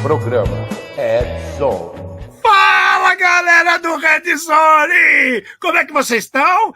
Programa Red Zone. Fala, galera do Red Zone! Como é que vocês estão?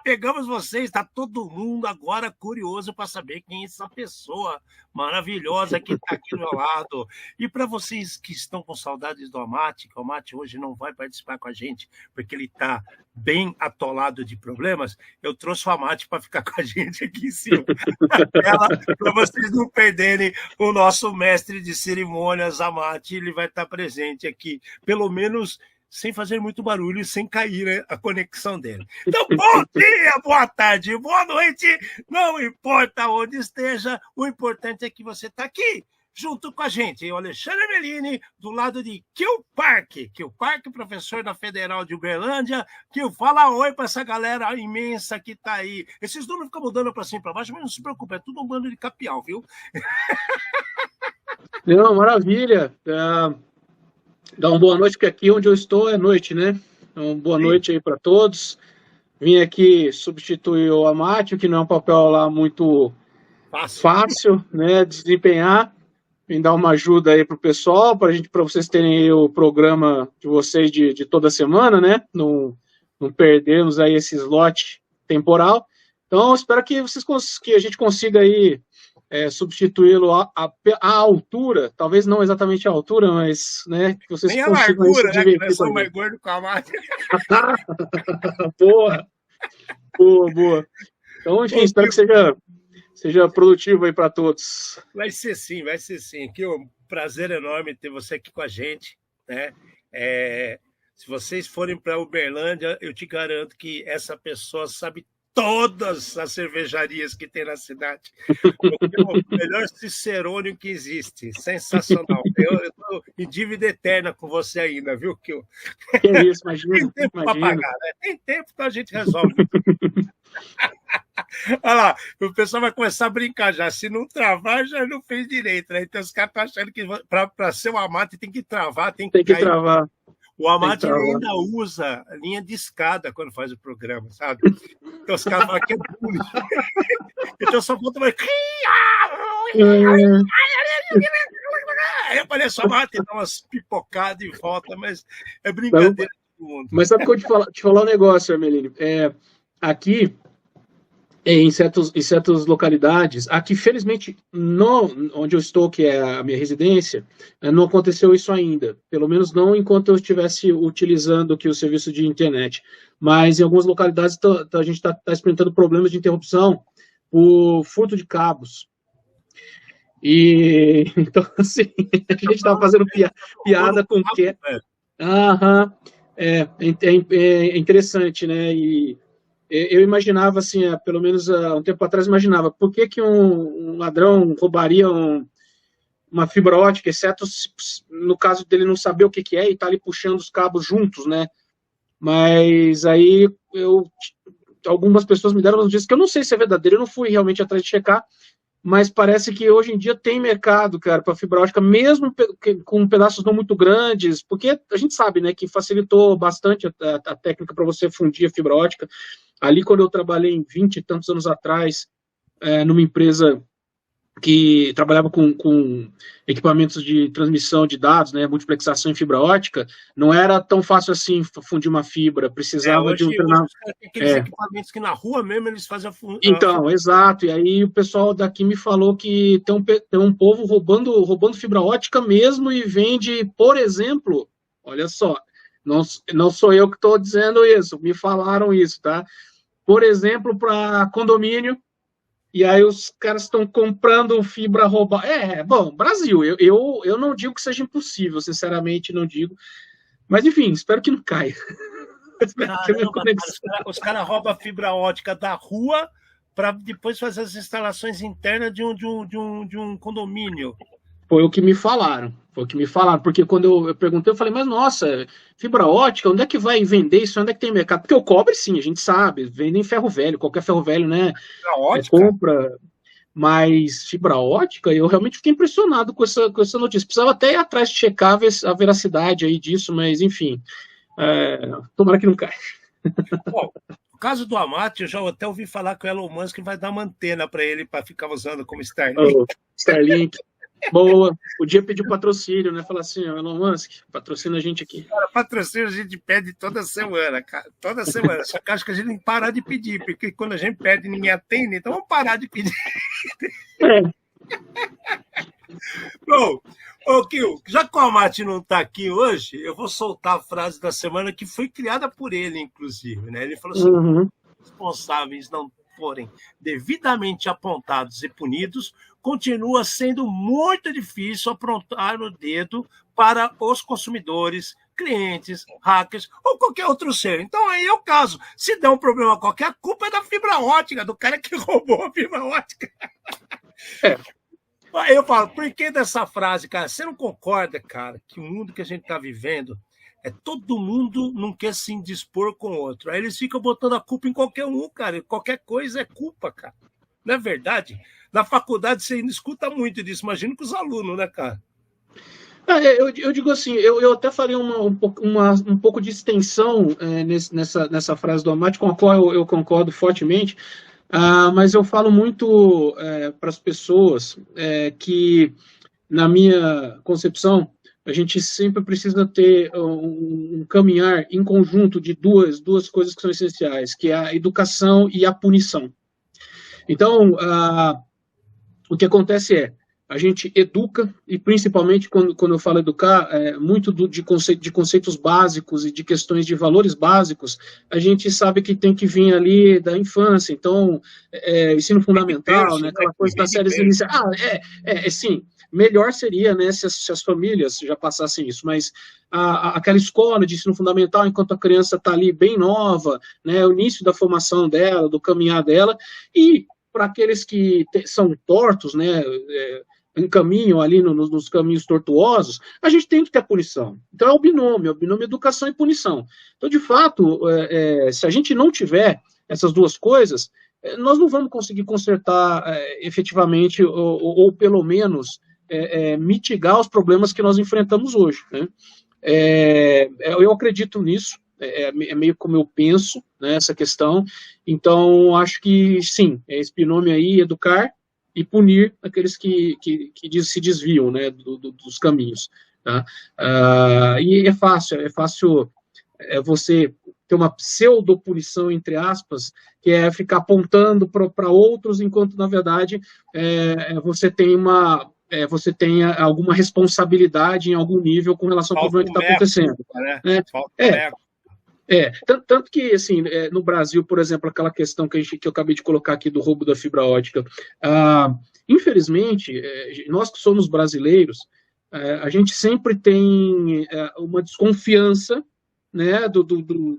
Pegamos vocês, está todo mundo agora curioso para saber quem é essa pessoa maravilhosa que está aqui do meu lado. E para vocês que estão com saudades do Amati, que o Amati hoje não vai participar com a gente, porque ele está bem atolado de problemas, eu trouxe o Amati para ficar com a gente aqui em cima da tela, para vocês não perderem o nosso mestre de cerimônias, Amati. Ele vai estar presente aqui, pelo menos sem fazer muito barulho e sem cair, né, a conexão dele. Então, bom dia, boa tarde, boa noite, não importa onde esteja, o importante é que você está aqui, junto com a gente, o Alexandre Melini, do lado de Kill Park, professor da Federal de Uberlândia, que fala oi para essa galera imensa que está aí. Esses números ficam mudando para cima e para baixo, mas não se preocupe, é tudo um bando de capial, viu? Não, maravilha. Dá uma boa noite, porque aqui onde eu estou é noite, né? Então, boa noite aí para todos. Vim aqui substituir o Amati, que não é um papel lá muito fácil, né, de desempenhar. Vim dar uma ajuda aí para o pessoal, para vocês terem aí o programa de vocês de toda semana, né? Não perdermos aí esse slot temporal. Então, espero que a gente consiga aí substituí-lo à altura, talvez não exatamente à altura, mas, né, que vocês nem consigam a largura, né, que nós somos mais gordos com a Amati. Boa. Então, enfim, espero que seja produtivo aí para todos. Vai ser sim. Que é um prazer enorme ter você aqui com a gente, né? Se vocês forem para Uberlândia, eu te garanto que essa pessoa sabe todas as cervejarias que tem na cidade. O melhor cicerônio que existe. Sensacional. Eu estou em dívida eterna com você ainda, viu? Que é isso, imagina. Tem tempo para pagar, né? Tem tempo, então a gente resolve. Olha lá, o pessoal vai começar a brincar já. Se não travar, já não fez direito, né? Então os caras estão achando que para ser o Amati tem que travar, tem que travar. O Amati ainda usa linha de escada quando faz o programa, sabe? Então os caras falam que é bullying. Então só falta mais. Aí aparece o Amati, dá umas pipocadas e volta, mas é brincadeira de todo mundo. Mas sabe que eu te falar um negócio, Armelino? Aqui, em certas localidades, aqui, felizmente, onde eu estou, que é a minha residência, não aconteceu isso ainda. Pelo menos não enquanto eu estivesse utilizando aqui o serviço de internet. Mas em algumas localidades a gente está experimentando problemas de interrupção por furto de cabos. E então, assim, a gente estava fazendo piada com o que. É interessante, né? E eu imaginava, assim, pelo menos há um tempo atrás, imaginava por que um ladrão roubaria uma fibra ótica, exceto no caso dele não saber o que é e tá ali puxando os cabos juntos, né? Mas aí algumas pessoas me deram notícias que eu não sei se é verdadeiro, eu não fui realmente atrás de checar, mas parece que hoje em dia tem mercado, cara, para fibra ótica, mesmo com pedaços não muito grandes, porque a gente sabe, né, que facilitou bastante a técnica para você fundir a fibra ótica. Ali, quando eu trabalhei em 20 e tantos anos atrás, numa empresa que trabalhava com equipamentos de transmissão de dados, né, multiplexação em fibra ótica, não era tão fácil assim fundir uma fibra, precisava de um treinamento. Aqueles equipamentos que na rua mesmo eles fazem a função. Então, exato, e aí o pessoal daqui me falou que tem um povo roubando fibra ótica mesmo e vende, por exemplo, olha só, não sou eu que estou dizendo isso, me falaram isso, tá? Por exemplo, para condomínio, e aí os caras estão comprando fibra roubada. Bom, Brasil, eu não digo que seja impossível, sinceramente não digo, mas enfim, espero que não caia. Os caras roubam a fibra ótica da rua para depois fazer as instalações internas de um condomínio. Foi o que me falaram, porque quando eu perguntei, eu falei, mas nossa, fibra ótica, onde é que vai vender isso? Onde é que tem mercado? Porque o cobre, sim, a gente sabe, vende em ferro velho, qualquer ferro velho, né? Fibra ótica? Compra, mas fibra ótica, eu realmente fiquei impressionado com essa notícia. Precisava até ir atrás de checar a veracidade aí disso, mas enfim, tomara que não caia. Bom, no caso do Amati, eu já até ouvi falar que o Elon Musk vai dar uma antena para ele para ficar usando como Starlink. Starlink. Boa. Podia pedir patrocínio, né? Falar assim, ó, Elon Musk, patrocina a gente aqui. Cara, patrocínio a gente pede toda semana, cara. Toda semana. Só que acho que a gente tem que parar de pedir, porque quando a gente pede, ninguém atende, então vamos parar de pedir. É. Bom, ô Kio, já que o Almaty não está aqui hoje, eu vou soltar a frase da semana que foi criada por ele, inclusive. Né? Ele falou assim: Uhum. responsáveis não forem devidamente apontados e punidos, continua sendo muito difícil apontar o dedo para os consumidores, clientes, hackers ou qualquer outro ser. Então aí é o caso. Se der um problema qualquer, a culpa é da fibra ótica, do cara que roubou a fibra ótica. É. Aí eu falo, por que dessa frase, cara? Você não concorda, cara, que o mundo que a gente está vivendo é todo mundo não quer se indispor com o outro. Aí eles ficam botando a culpa em qualquer um, cara. Qualquer coisa é culpa, cara. Não é verdade? Na faculdade você ainda escuta muito disso. Imagina com os alunos, né, cara? Eu digo assim, eu até faria um pouco de extensão nessa frase do Amati, com a qual eu concordo fortemente, mas eu falo muito para as pessoas que, na minha concepção, a gente sempre precisa ter um caminhar em conjunto de duas coisas que são essenciais, que é a educação e a punição. Então, o que acontece a gente educa, e principalmente quando eu falo educar, muito de conceitos básicos e de questões de valores básicos, a gente sabe que tem que vir ali da infância, então, ensino fundamental, né, aquela coisa das séries iniciais. Sim, melhor seria, né, se as famílias já passassem isso, mas aquela escola de ensino fundamental, enquanto a criança está ali bem nova, né, o início da formação dela, do caminhar dela, e para aqueles que são tortos, né, encaminham ali nos caminhos tortuosos, a gente tem que ter a punição. Então é o binômio educação e punição. Então, de fato, se a gente não tiver essas duas coisas, nós não vamos conseguir consertar efetivamente, ou pelo menos mitigar os problemas que nós enfrentamos hoje. Né? Eu acredito nisso, é meio como eu penso, né, essa questão. Então, acho que sim, esse binômio aí, educar e punir aqueles que se desviam, né, dos caminhos. Tá? E é fácil você ter uma pseudo-punição, entre aspas, que é ficar apontando para outros, enquanto, na verdade, você tem alguma responsabilidade em algum nível com relação ao problema que está acontecendo. Né? Tanto que, assim, no Brasil, por exemplo, aquela questão que eu acabei de colocar aqui do roubo da fibra ótica, infelizmente, nós que somos brasileiros, a gente sempre tem uma desconfiança, né,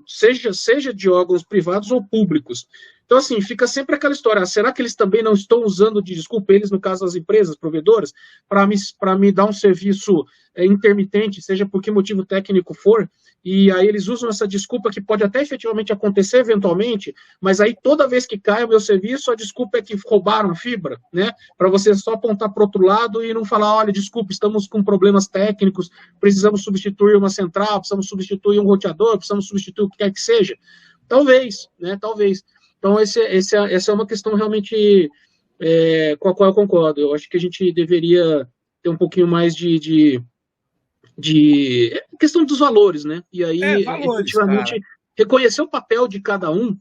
seja de órgãos privados ou públicos. Então, assim, fica sempre aquela história, será que eles também não estão usando de desculpa, eles, no caso, as empresas, provedoras, para me dar um serviço intermitente, seja por que motivo técnico for, e aí eles usam essa desculpa que pode até efetivamente acontecer eventualmente, mas aí toda vez que cai o meu serviço, a desculpa é que roubaram a fibra, né? Para você só apontar para o outro lado e não falar, olha, desculpa, estamos com problemas técnicos, precisamos substituir uma central, precisamos substituir um roteador, precisamos substituir o que quer que seja. Talvez, né? Talvez. Então, essa é uma questão realmente com a qual eu concordo. Eu acho que a gente deveria ter um pouquinho mais de questão dos valores, né? E aí, valores, efetivamente, cara. reconhecer o papel de cada um,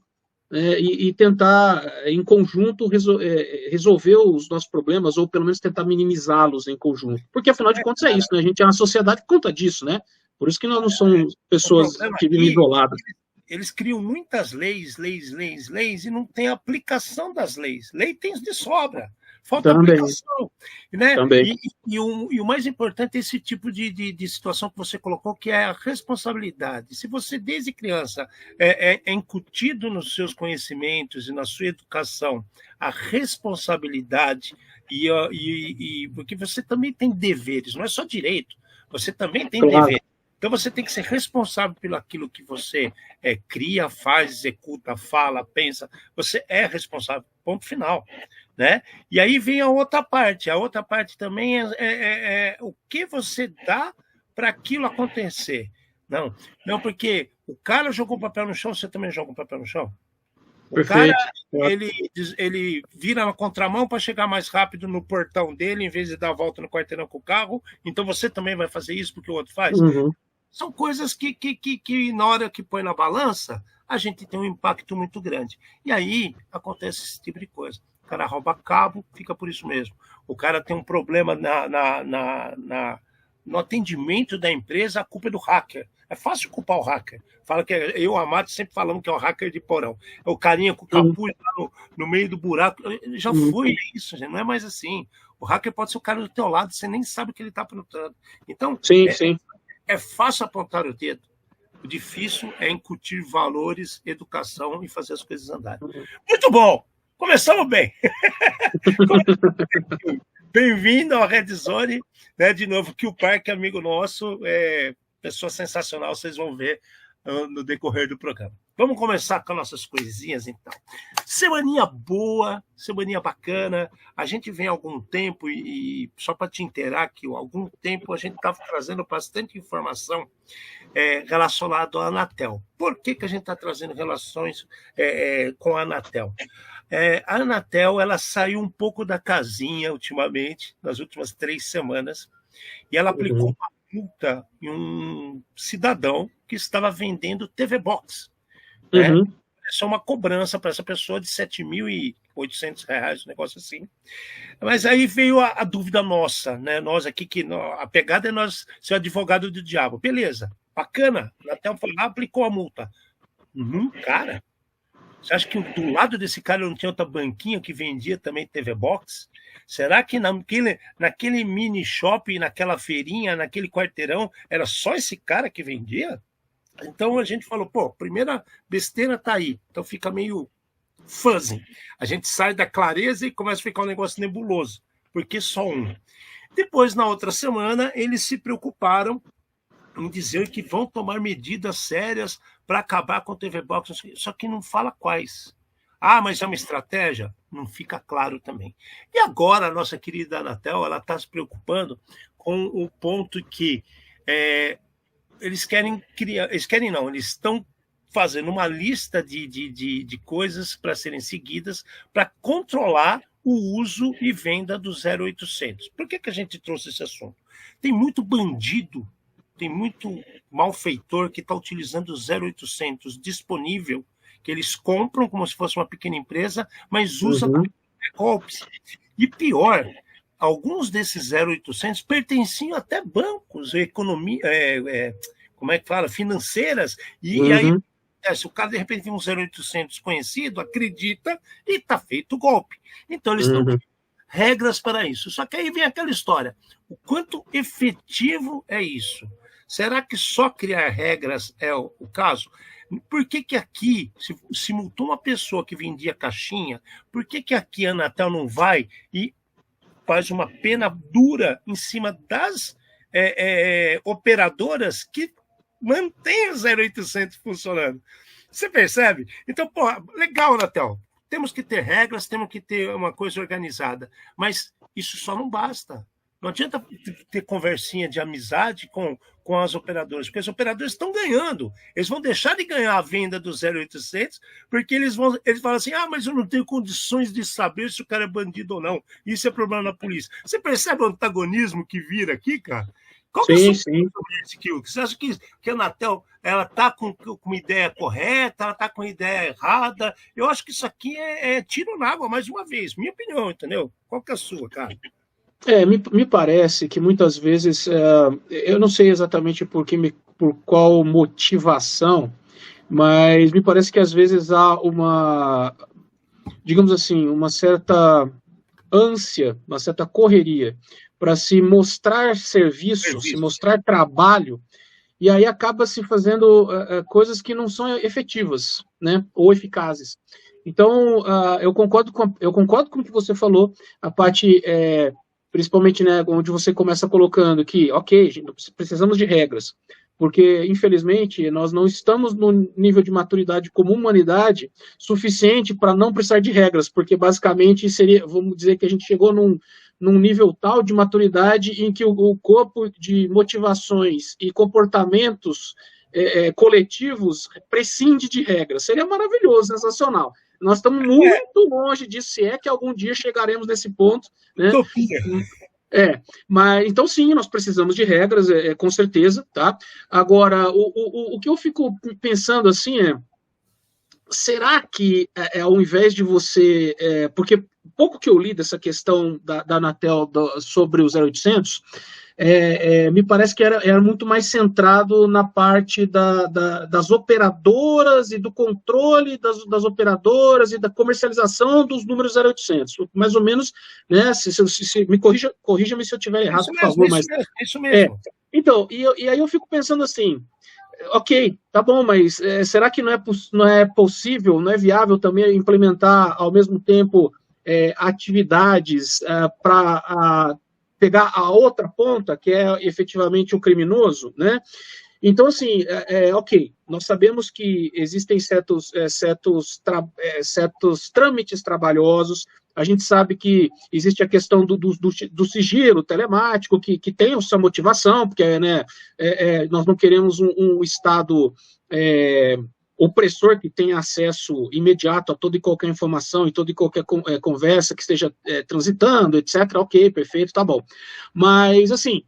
né, e tentar, em conjunto, resolver os nossos problemas, ou pelo menos tentar minimizá-los em conjunto. Porque, afinal de contas, é isso, né? A gente é uma sociedade que conta disso, né? Por isso que nós não somos pessoas que vivem isoladas. Eles criam muitas leis, e não tem aplicação das leis. Lei tem de sobra. Falta aplicação. Né? E o mais importante é esse tipo de situação que você colocou, que é a responsabilidade. Se você, desde criança, é incutido nos seus conhecimentos e na sua educação a responsabilidade, porque você também tem deveres, não é só direito, você também tem deveres. Então você tem que ser responsável pelo aquilo que você cria, faz, executa, fala, pensa. Você é responsável, ponto final. Né? E aí vem a outra parte. A outra parte também é o que você dá para aquilo acontecer. Não, porque o cara jogou o papel no chão, você também joga o papel no chão? O cara, Perfeito. ele vira na contramão para chegar mais rápido no portão dele, em vez de dar a volta no quarteirão com o carro. Então você também vai fazer isso porque o outro faz? Uhum. São coisas que na hora que põe na balança, a gente tem um impacto muito grande. E aí acontece esse tipo de coisa. O cara rouba cabo, fica por isso mesmo. O cara tem um problema no atendimento da empresa, a culpa é do hacker. É fácil culpar o hacker. Fala que eu e o Amado sempre falamos que é o hacker de porão. É o carinha com o capuz lá no meio do buraco. Já foi isso, gente. Não é mais assim. O hacker pode ser o cara do teu lado, você nem sabe o que ele está aprontando. Então, Sim. É fácil apontar o dedo. O difícil é incutir valores, educação e fazer as coisas andarem. Muito bom! Começamos bem. Bem-vindo ao Red Zone, né? De novo, que o Parque, amigo nosso, pessoa sensacional, vocês vão ver no decorrer do programa. Vamos começar com nossas coisinhas, então. Semaninha boa, semaninha bacana. A gente vem há algum tempo, e só para te inteirar que há algum tempo a gente estava trazendo bastante informação relacionada à Anatel. Por que a gente está trazendo relações com a Anatel? A Anatel ela saiu um pouco da casinha ultimamente, nas últimas 3 semanas, e ela aplicou uma multa em um cidadão que estava vendendo TV Box. Né? É uma cobrança para essa pessoa de R$ 7.800, um negócio assim. Mas aí veio a dúvida nossa, né? Nós aqui, a pegada é nós ser advogado do diabo. Beleza, bacana. A Anatel foi lá, aplicou a multa. Cara, você acha que do lado desse cara não tinha outra banquinha que vendia também TV Box? Será que naquele mini shopping, naquela feirinha, naquele quarteirão, era só esse cara que vendia? Então a gente falou, primeira besteira tá aí. Então fica meio fuzzy. A gente sai da clareza e começa a ficar um negócio nebuloso, porque só um. Depois, na outra semana, eles se preocuparam em dizer que vão tomar medidas sérias para acabar com o TV Box, só que não fala quais. Mas é uma estratégia? Não fica claro também. E agora a nossa querida Anatel está se preocupando com o ponto que eles estão fazendo uma lista de coisas para serem seguidas para controlar o uso e venda do 0800. Por que a gente trouxe esse assunto? Tem muito bandido, tem muito malfeitor que está utilizando o 0800 disponível, que eles compram como se fosse uma pequena empresa, mas usam para golpes. E pior, alguns desses 0800 pertenciam até bancos, financeiras, e aí se o cara de repente tem um 0800 conhecido, acredita e está feito o golpe. Então eles estão regras para isso. Só que aí vem aquela história, o quanto efetivo é isso? Será que só criar regras é o caso? Por que aqui, se multou uma pessoa que vendia caixinha, por que aqui a Anatel não vai e faz uma pena dura em cima das operadoras que mantêm o 0800 funcionando? Você percebe? Então, legal, Anatel. Temos que ter regras, temos que ter uma coisa organizada, mas isso só não basta. Não adianta ter conversinha de amizade com as operadoras, porque os operadores estão ganhando. Eles vão deixar de ganhar a venda do 0800, porque eles falam assim, mas eu não tenho condições de saber se o cara é bandido ou não. Isso é problema da polícia. Você percebe o antagonismo que vira aqui, cara? Qual sim. Você acha que a Anatel está com uma ideia correta, ela está com uma ideia errada? Eu acho que isso aqui é tiro na água, mais uma vez. Minha opinião, entendeu? Qual que é a sua, cara? Me parece que muitas vezes, eu não sei exatamente por qual motivação, mas me parece que às vezes há digamos assim, uma certa ânsia, uma certa correria para se mostrar serviço, se mostrar trabalho, e aí acaba se fazendo coisas que não são efetivas, né, ou eficazes. Então, eu concordo com o que você falou, a parte... principalmente, né, onde você começa colocando que, ok, precisamos de regras, porque, infelizmente, nós não estamos no nível de maturidade como humanidade suficiente para não precisar de regras, porque, basicamente, vamos dizer que a gente chegou num nível tal de maturidade em que o corpo de motivações e comportamentos coletivos prescinde de regras. Seria maravilhoso, sensacional. Nós estamos muito longe disso, se é que algum dia chegaremos nesse ponto, né? Utopia. Mas então sim, nós precisamos de regras, com certeza, tá? Agora, o que eu fico pensando assim será que ao invés de você, porque pouco que eu li dessa questão da Anatel sobre o 0800, me parece que era muito mais centrado na parte das operadoras e do controle das operadoras e da comercialização dos números 0800. Mais ou menos, né? Me corrija-me se eu estiver errado, por favor. Isso mesmo. Então, e aí eu fico pensando assim, ok, tá bom, mas será que não é possível, não é viável também implementar ao mesmo tempo atividades para pegar a outra ponta, que é efetivamente o criminoso, né? Então, assim, ok, nós sabemos que existem certos trâmites trabalhosos, a gente sabe que existe a questão do sigilo telemático, que tem a sua motivação, porque né, nós não queremos um Estado opressor que tenha acesso imediato a toda e qualquer informação e toda e qualquer conversa que esteja transitando, etc. Ok, perfeito, tá bom. Mas, assim,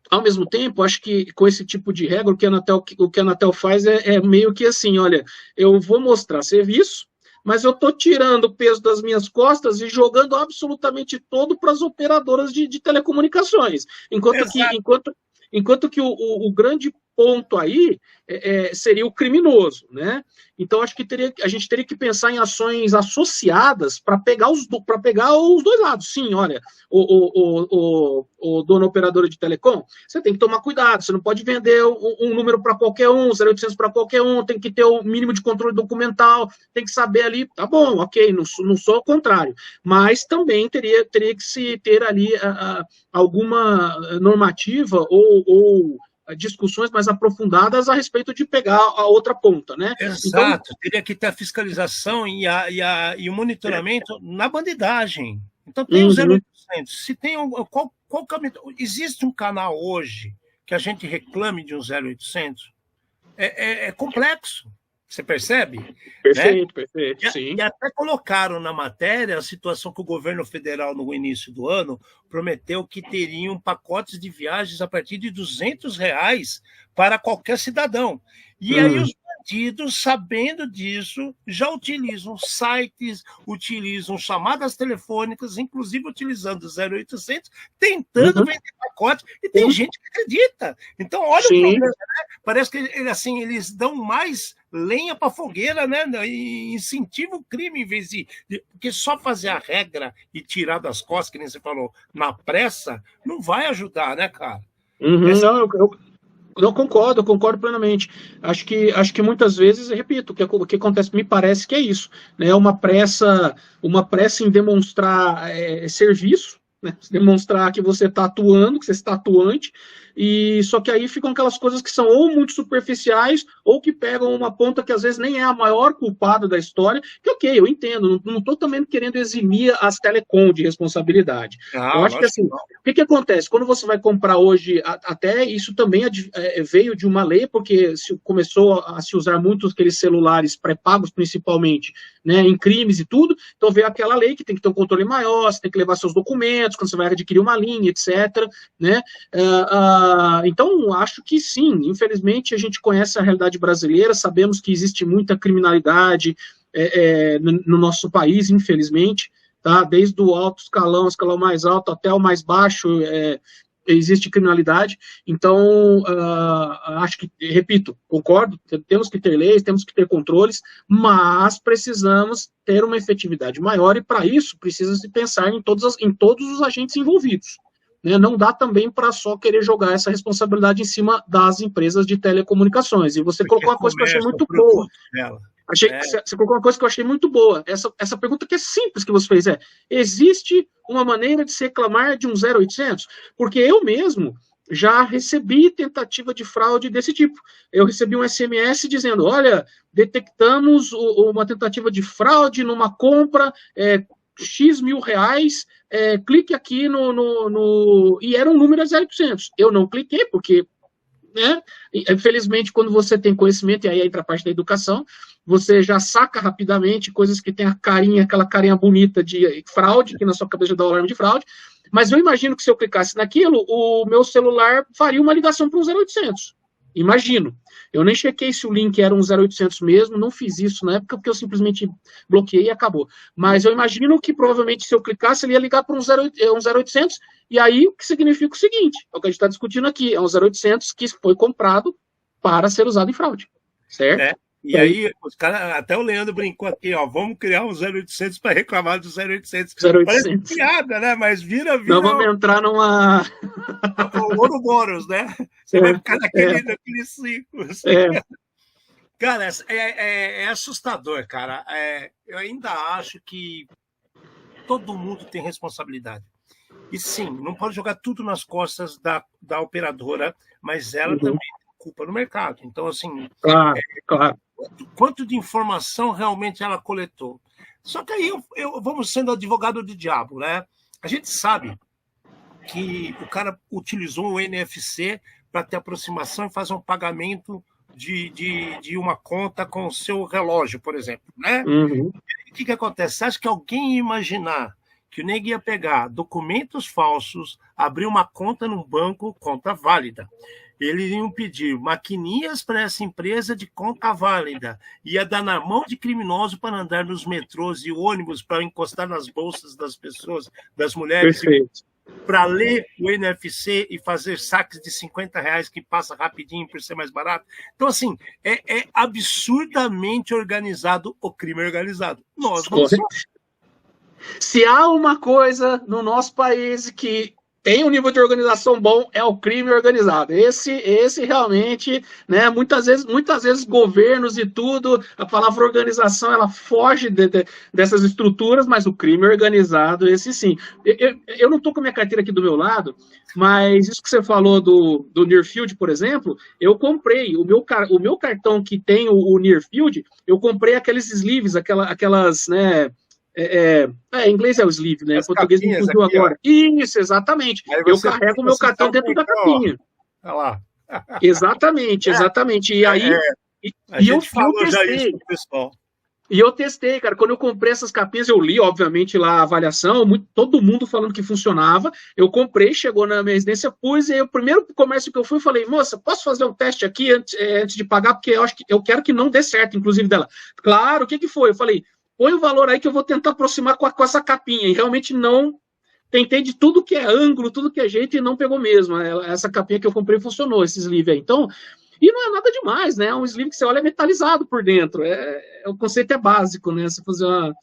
ao mesmo tempo, acho que com esse tipo de regra, o que a Anatel faz é meio que assim, olha, eu vou mostrar serviço, mas eu estou tirando o peso das minhas costas e jogando absolutamente todo para as operadoras de telecomunicações. Enquanto que o grande ponto aí seria o criminoso, né? Então, acho que a gente teria que pensar em ações associadas para pegar os dois lados. Sim, olha, o dono operadora de telecom, você tem que tomar cuidado, você não pode vender um número para qualquer um, 0800 para qualquer um, tem que ter o mínimo de controle documental, tem que saber ali, tá bom, ok, não sou o contrário, mas também teria que se ter ali alguma normativa ou discussões mais aprofundadas a respeito de pegar a outra ponta, né? Exato, então, teria que ter a fiscalização e o monitoramento na bandidagem. Então tem o 0800, se tem qual caminho, existe um canal hoje que a gente reclame de um 0800? É complexo, você percebe? Perfeito, né? Perfeito, sim. E até colocaram na matéria a situação que o governo federal, no início do ano, prometeu que teriam pacotes de viagens a partir de R$200 para qualquer cidadão. E aí os bandidos, sabendo disso, já utilizam sites, utilizam chamadas telefônicas, inclusive utilizando o 0800, tentando vender pacote, e tem gente que acredita. Então, olha o problema, né? Parece que eles dão mais lenha para fogueira, né? E incentivam o crime em vez de... Porque só fazer a regra e tirar das costas, que nem você falou, na pressa, não vai ajudar, né, cara? Não, eu concordo plenamente. Acho que muitas vezes, repito, o que acontece, me parece que é isso, né? Uma pressa em demonstrar serviço, né? Demonstrar que você está atuando, que você está atuante, e só que aí ficam aquelas coisas que são ou muito superficiais, ou que pegam uma ponta que às vezes nem é a maior culpada da história, que ok, eu entendo, não estou também querendo eximir as telecom de responsabilidade. Eu acho que assim, o que acontece? Quando você vai comprar hoje, até isso também veio de uma lei, porque começou a se usar muito aqueles celulares pré-pagos, principalmente, né, em crimes e tudo, então veio aquela lei que tem que ter um controle maior, você tem que levar seus documentos, quando você vai adquirir uma linha, etc., né, então, acho que sim, infelizmente a gente conhece a realidade brasileira, sabemos que existe muita criminalidade no nosso país, infelizmente, tá? Desde o alto escalão mais alto até o mais baixo, existe criminalidade. Então, acho que, repito, concordo, temos que ter leis, temos que ter controles, mas precisamos ter uma efetividade maior, e para isso precisa se pensar em todos os agentes envolvidos. Não dá também para só querer jogar essa responsabilidade em cima das empresas de telecomunicações. E você colocou uma coisa que eu achei muito boa. Você colocou uma coisa que eu achei muito boa. Essa pergunta que é simples que você fez existe uma maneira de se reclamar de um 0800? Porque eu mesmo já recebi tentativa de fraude desse tipo. Eu recebi um SMS dizendo, olha, detectamos uma tentativa de fraude numa compra, X mil reais, clique aqui e era um número 0800. Eu não cliquei, porque, né, infelizmente, quando você tem conhecimento, e aí entra a parte da educação, você já saca rapidamente coisas que tem a carinha, aquela carinha bonita de fraude, que na sua cabeça dá o alarme de fraude, mas eu imagino que se eu clicasse naquilo, o meu celular faria uma ligação para um 0800. Imagino. Eu nem chequei se o link era um 0800 mesmo, não fiz isso na época, porque eu simplesmente bloqueei e acabou. Mas eu imagino que provavelmente se eu clicasse, ele ia ligar para um 0800, e aí o que significa o seguinte, é o que a gente está discutindo aqui, é um 0800 que foi comprado para ser usado em fraude, certo? É. E aí, os caras, até o Leandro brincou aqui, ó, vamos criar um 0800 para reclamar do 0800. 0800. Parece piada, né? Mas vira... Não vamos entrar numa... o Ouroboros, né? Você vai ficar naquele ciclo. Assim. Cara, é assustador, cara. Eu ainda acho que todo mundo tem responsabilidade. E sim, não pode jogar tudo nas costas da operadora, mas ela também tem culpa no mercado. Então, assim... Claro. Quanto de informação realmente ela coletou. Só que aí vamos sendo advogado do diabo, né? A gente sabe que o cara utilizou o NFC para ter aproximação e fazer um pagamento de uma conta com o seu relógio, por exemplo, né? Uhum. O que acontece? Você acha que alguém ia imaginar que o nego ia pegar documentos falsos, abrir uma conta num banco, conta válida? Eles iam pedir maquininhas para essa empresa de conta válida. Ia dar na mão de criminoso para andar nos metrôs e ônibus, para encostar nas bolsas das pessoas, das mulheres, para ler o NFC e fazer saques de R$50 que passa rapidinho por ser mais barato. Então, assim, é absurdamente organizado o crime organizado. Nós não somos. Se há uma coisa no nosso país que tem um nível de organização bom, é o crime organizado. Esse realmente, né, muitas vezes governos e tudo, a palavra organização, ela foge dessas estruturas, mas o crime organizado, esse sim. Eu não estou com a minha carteira aqui do meu lado, mas isso que você falou do Nearfield, por exemplo, eu comprei, o meu cartão que tem o Nearfield, eu comprei aqueles sleeves, aquelas, né, em inglês é o sleeve, né? Em português me fugiu agora. Isso, exatamente. Eu carrego o meu cartão dentro da capinha. Olha lá. Exatamente. E aí, eu testei. E eu testei, cara. Quando eu comprei essas capinhas, eu li, obviamente, lá a avaliação, todo mundo falando que funcionava. Eu comprei, chegou na minha residência, pus, e aí o primeiro comércio que eu fui, eu falei, moça, posso fazer um teste aqui antes de pagar? Porque eu quero que não dê certo, inclusive dela. Claro, o que foi? Eu falei, põe o valor aí que eu vou tentar aproximar com essa capinha. E realmente não... Tentei de tudo que é ângulo, tudo que é jeito, e não pegou mesmo. Essa capinha que eu comprei funcionou, esse sleeve aí. Então, e não é nada demais, né? É um sleeve que você olha metalizado por dentro. O conceito é básico, né? Você fazer uma...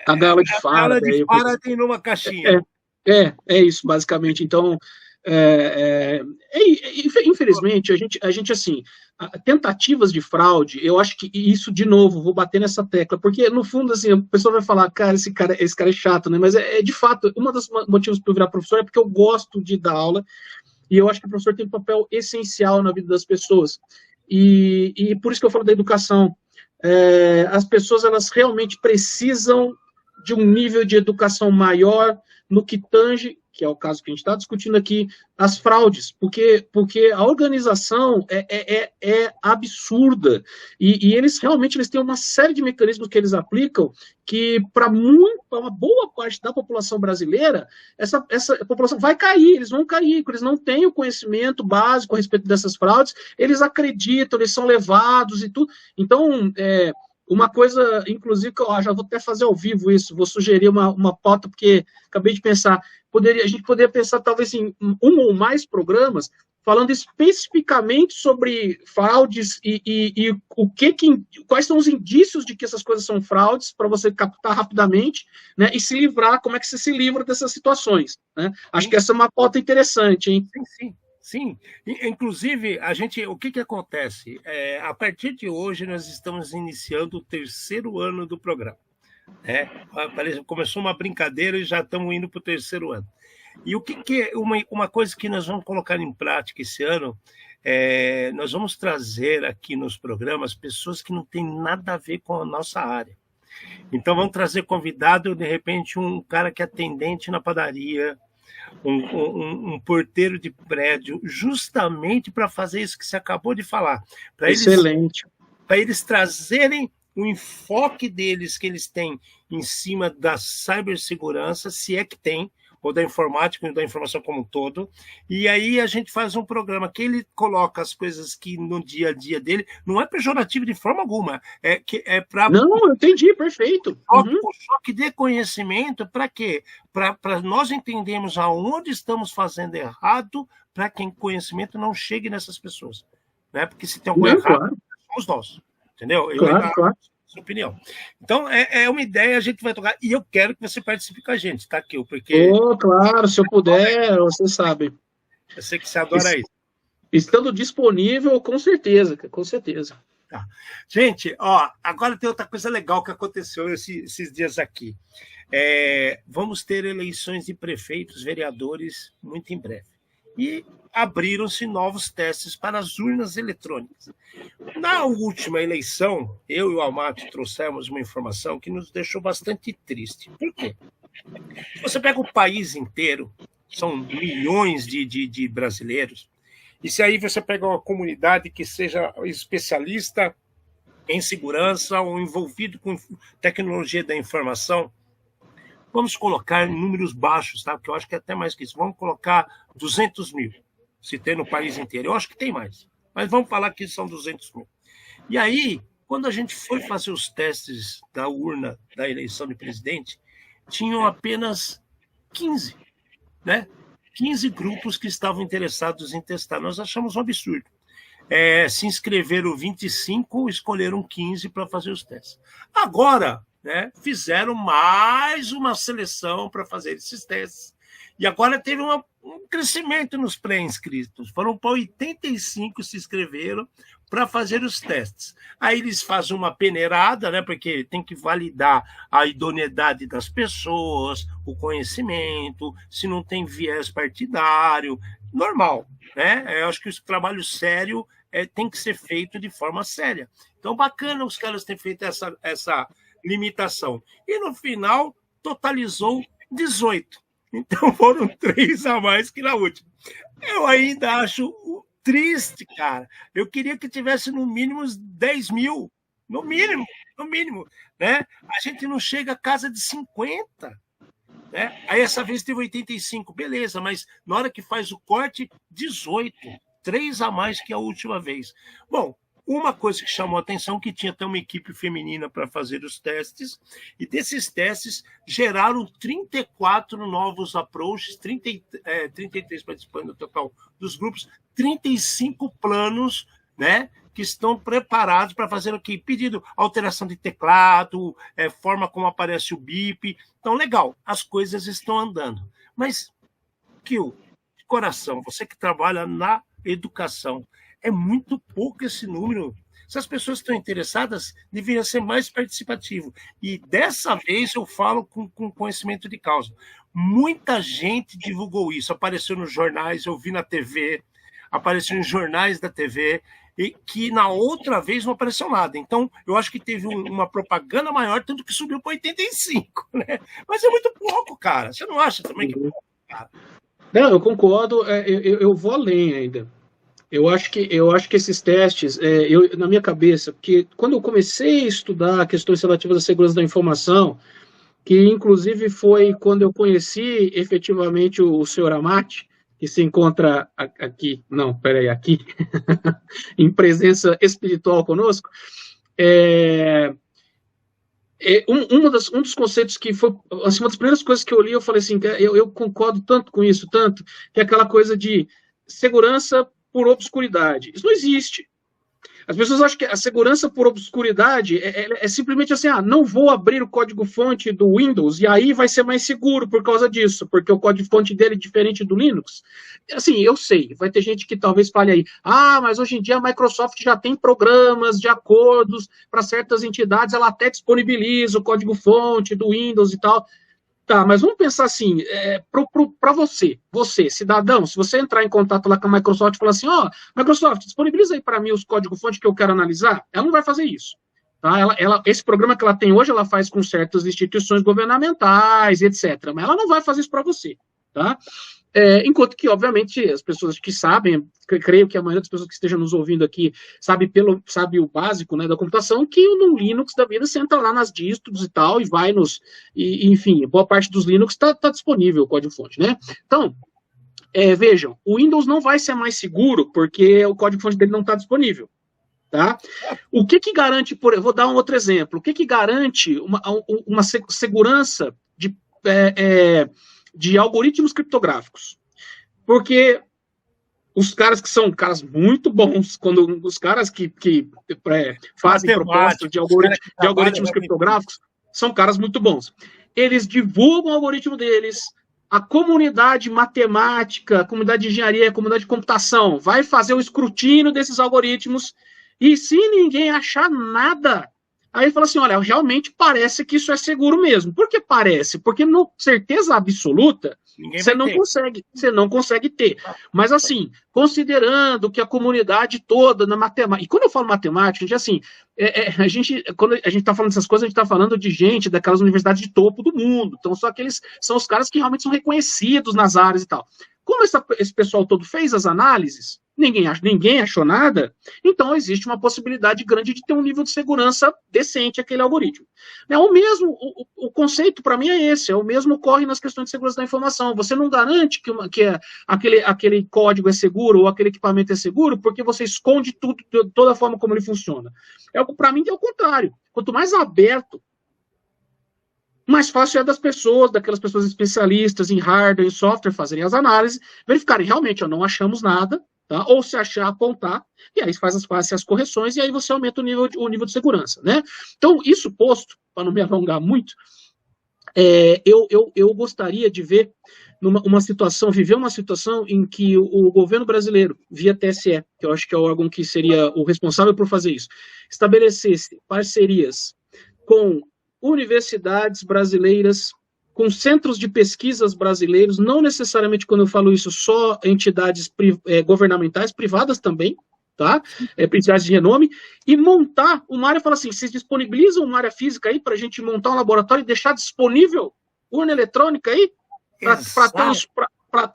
a gaiola de Faraday. A gaiola de Faraday numa caixinha. É isso, basicamente. Então... infelizmente, a gente assim, tentativas de fraude, eu acho que isso, de novo, vou bater nessa tecla, porque no fundo, assim, a pessoa vai falar, cara, esse cara é chato, né? Mas de fato, um dos motivos para eu virar professor é porque eu gosto de dar aula, e eu acho que o professor tem um papel essencial na vida das pessoas, e por isso que eu falo da educação. As pessoas, elas realmente precisam de um nível de educação maior no que tange, que é o caso que a gente está discutindo aqui, as fraudes, porque a organização é absurda, e eles realmente têm uma série de mecanismos que eles aplicam que, para uma boa parte da população brasileira, essa população vai cair, eles vão cair, eles não têm o conhecimento básico a respeito dessas fraudes, eles acreditam, eles são levados e tudo. Então, uma coisa, inclusive, que eu já vou até fazer ao vivo isso, vou sugerir uma pauta, porque acabei de pensar, a gente poderia pensar talvez em um ou mais programas falando especificamente sobre fraudes e quais são os indícios de que essas coisas são fraudes, para você captar rapidamente, né, e se livrar, como é que você se livra dessas situações, né? Acho que essa é uma pauta interessante, hein? Sim. Inclusive, o que acontece? A partir de hoje, nós estamos iniciando o 3º ano do programa. Começou uma brincadeira e já estamos indo para o 3º ano. E o que é uma coisa que nós vamos colocar em prática esse ano? Nós vamos trazer aqui nos programas pessoas que não têm nada a ver com a nossa área. Então, vamos trazer convidado, de repente, um cara que é atendente na padaria, um porteiro de prédio, justamente para fazer isso que você acabou de falar. Excelente. para eles trazerem o enfoque deles que eles têm em cima da cibersegurança, se é que tem, ou da informática, ou da informação como um todo, e aí a gente faz um programa que ele coloca as coisas que no dia a dia dele, não é pejorativo de forma alguma, é para... Não, eu entendi, perfeito. O choque de conhecimento, para quê? Para nós entendermos aonde estamos fazendo errado, para que o conhecimento não chegue nessas pessoas. Né? Porque se tem algum errado, claro, somos nós. Entendeu? Claro. Sua opinião. Então, é uma ideia, a gente vai tocar, e eu quero que você participe com a gente, tá, Kio? Porque... claro, se eu puder, você sabe. Eu sei que você adora isso. Estando disponível, com certeza, com certeza. Tá. Gente, agora tem outra coisa legal que aconteceu esses dias aqui. Vamos ter eleições de prefeitos, vereadores, muito em breve. E abriram-se novos testes para as urnas eletrônicas. Na última eleição, eu e o Almaty trouxemos uma informação que nos deixou bastante triste. Por quê? Você pega o país inteiro, são milhões de brasileiros, e se aí você pega uma comunidade que seja especialista em segurança ou envolvido com tecnologia da informação, vamos colocar em números baixos, tá? Porque eu acho que é até mais que isso. Vamos colocar 200 mil, se tem no país inteiro. Eu acho que tem mais, mas vamos falar que são 200 mil. E aí, quando a gente foi fazer os testes da urna da eleição de presidente, tinham apenas 15, né? 15 grupos que estavam interessados em testar. Nós achamos um absurdo. Se inscreveram 25, escolheram 15 para fazer os testes. Agora, né, fizeram mais uma seleção para fazer esses testes. E agora teve um crescimento nos pré-inscritos. Foram para 85 se inscreveram para fazer os testes. Aí eles fazem uma peneirada, né, porque tem que validar a idoneidade das pessoas, o conhecimento, se não tem viés partidário. Normal, né? Eu acho que o trabalho sério tem que ser feito de forma séria. Então, bacana os caras terem feito essa limitação. E no final, totalizou 18. Então foram 3 a mais que na última. Eu ainda acho triste, cara. Eu queria que tivesse no mínimo 10 mil. No mínimo. Né? A gente não chega a casa de 50. Né? Aí essa vez teve 85, beleza, mas na hora que faz o corte, 18. 3 a mais que a última vez. Bom, uma coisa que chamou a atenção que tinha até uma equipe feminina para fazer os testes, e desses testes geraram 34 novos approaches, 33 participantes no total dos grupos, 35 planos, né, que estão preparados para fazer o quê? Pedido alteração de teclado, forma como aparece o bip. Então, legal, as coisas estão andando. Mas, Kio, de coração, você que trabalha na educação, é muito pouco esse número. Se as pessoas estão interessadas, deveria ser mais participativo. E dessa vez eu falo com conhecimento de causa. Muita gente divulgou isso. Apareceu nos jornais, eu vi na TV, apareceu em jornais da TV, e que na outra vez não apareceu nada. Então, eu acho que teve uma propaganda maior, tanto que subiu para 85. Né? Mas é muito pouco, cara. Você não acha também que é pouco, cara? Não, eu concordo. Eu vou além ainda. Eu acho que esses testes, na minha cabeça, porque quando eu comecei a estudar questões relativas à segurança da informação, que inclusive foi quando eu conheci efetivamente o senhor Almaty, que se encontra aqui, em presença espiritual conosco, um dos conceitos que foi, assim, uma das primeiras coisas que eu li, eu falei assim, eu concordo tanto com isso, tanto, que é aquela coisa de segurança por obscuridade. Isso não existe. As pessoas acham que a segurança por obscuridade é simplesmente assim, não vou abrir o código-fonte do Windows e aí vai ser mais seguro por causa disso, porque o código-fonte dele é diferente do Linux. Assim, eu sei, vai ter gente que talvez fale aí, mas hoje em dia a Microsoft já tem programas de acordos para certas entidades, ela até disponibiliza o código-fonte do Windows e tal. Tá, mas vamos pensar assim, para você, cidadão, se você entrar em contato lá com a Microsoft e falar assim, Microsoft, disponibiliza aí para mim os códigos-fonte que eu quero analisar, ela não vai fazer isso. Tá? Esse programa que ela tem hoje, ela faz com certas instituições governamentais, etc., mas ela não vai fazer isso para você. Tá? Enquanto que, obviamente, as pessoas que sabem, creio que a maioria das pessoas que estejam nos ouvindo aqui sabe o básico, né, da computação, que no Linux da vida você entra lá nas distros e tal, e vai enfim, boa parte dos Linux está disponível o código-fonte, né? Então, vejam, o Windows não vai ser mais seguro porque o código-fonte dele não está disponível. Tá? O que garante, eu vou dar um outro exemplo, o que garante uma segurança de algoritmos criptográficos? Porque os caras que são caras muito bons, quando os caras que fazem propostas de algoritmos criptográficos, são caras muito bons. Eles divulgam o algoritmo deles, a comunidade matemática, a comunidade de engenharia, a comunidade de computação vai fazer o escrutínio desses algoritmos, e se ninguém achar nada, aí fala assim, olha, realmente parece que isso é seguro mesmo. Por que parece? Porque no certeza absoluta, você não consegue ter. Mas assim, considerando que a comunidade toda na matemática, e quando eu falo matemática, quando a gente está falando dessas coisas, a gente está falando de gente daquelas universidades de topo do mundo. Então são os caras que realmente são reconhecidos nas áreas e tal. Como esse pessoal todo fez as análises, ninguém achou nada, então existe uma possibilidade grande de ter um nível de segurança decente aquele algoritmo. O conceito para mim é esse, o mesmo ocorre nas questões de segurança da informação. Você não garante que aquele código é seguro ou aquele equipamento é seguro porque você esconde tudo, toda a forma como ele funciona. Para mim é o contrário. Quanto mais aberto, mais fácil é daquelas pessoas especialistas em hardware, em software, fazerem as análises, verificarem realmente, não achamos nada, tá? Ou se achar, apontar, e aí faz as correções, e aí você aumenta o nível de segurança, né? Então, isso posto, para não me alongar muito, eu gostaria de viver uma situação em que o governo brasileiro, via TSE, que eu acho que é o órgão que seria o responsável por fazer isso, estabelecesse parcerias com universidades brasileiras, com centros de pesquisas brasileiros, não necessariamente, quando eu falo isso, só entidades governamentais, privadas também, tá? Entidades de renome, e montar uma área, fala assim, vocês disponibilizam uma área física aí para a gente montar um laboratório e deixar disponível urna eletrônica aí, para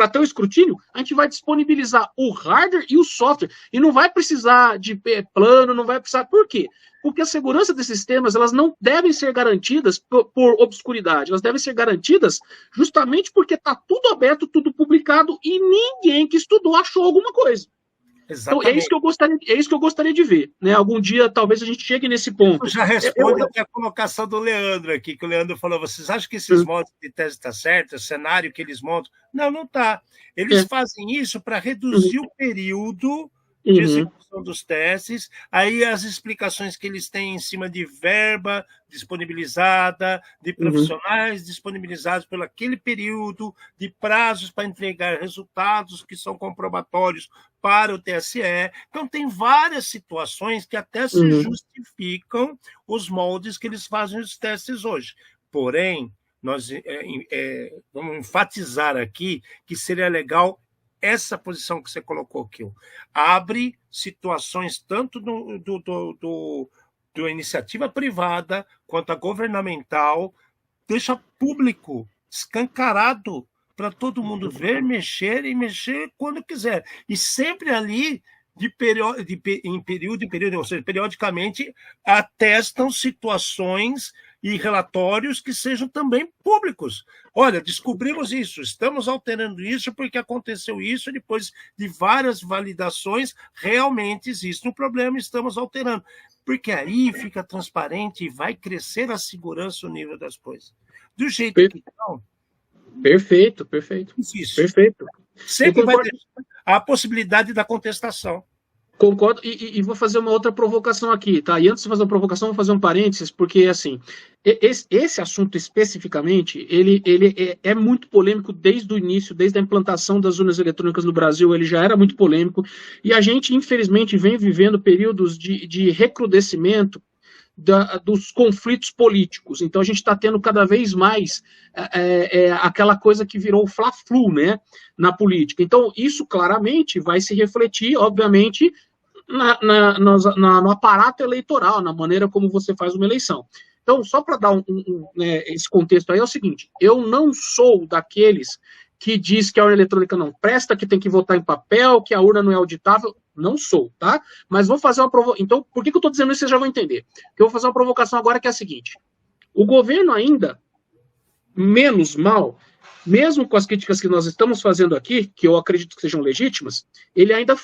ter o escrutínio, a gente vai disponibilizar o hardware e o software, e não vai precisar de plano, não vai precisar, por quê? Porque a segurança desses sistemas, elas não devem ser garantidas por obscuridade, elas devem ser garantidas justamente porque está tudo aberto, tudo publicado, e ninguém que estudou achou alguma coisa. Exatamente. Então, é isso que eu gostaria de ver, né? Algum dia, talvez, a gente chegue nesse ponto. Já responde até a colocação do Leandro aqui, que o Leandro falou, vocês acham que esses modos de tese estão certos, o cenário que eles montam? Não está. Eles fazem isso para reduzir o período de execução dos testes, aí as explicações que eles têm em cima de verba disponibilizada, de profissionais disponibilizados pelo aquele período, de prazos para entregar resultados que são comprobatórios para o TSE. Então, tem várias situações que até se justificam os moldes que eles fazem os testes hoje. Porém, nós vamos enfatizar aqui que seria legal essa posição que você colocou, Kio, abre situações tanto do iniciativa privada quanto a governamental, deixa público, escancarado, para todo mundo ver, mexer e mexer quando quiser. E sempre ali, em período, ou seja, periodicamente, atestam situações e relatórios que sejam também públicos. Olha, descobrimos isso, estamos alterando isso porque aconteceu isso, e depois de várias validações, realmente existe um problema, estamos alterando. Porque aí fica transparente e vai crescer a segurança, o nível das coisas. Do jeito que não... Perfeito. Existe. Perfeito. Sempre vai ter a possibilidade da contestação. Concordo, e vou fazer uma outra provocação aqui, tá? E antes de fazer uma provocação, vou fazer um parênteses, porque, assim, esse assunto especificamente, ele é muito polêmico desde o início, desde a implantação das urnas eletrônicas no Brasil, ele já era muito polêmico, e a gente, infelizmente, vem vivendo períodos de recrudescimento dos conflitos políticos. Então, a gente está tendo cada vez mais aquela coisa que virou fla-flu, né, na política. Então, isso claramente vai se refletir, obviamente, no aparato eleitoral, na maneira como você faz uma eleição. Então, só para dar esse contexto aí, é o seguinte, eu não sou daqueles que diz que a urna eletrônica não presta, que tem que votar em papel, que a urna não é auditável. Não sou, tá? Mas vou fazer uma provocação. Então, por que eu estou dizendo isso? Vocês já vão entender. Porque eu vou fazer uma provocação agora que é a seguinte. O governo ainda, menos mal, mesmo com as críticas que nós estamos fazendo aqui, que eu acredito que sejam legítimas, ele ainda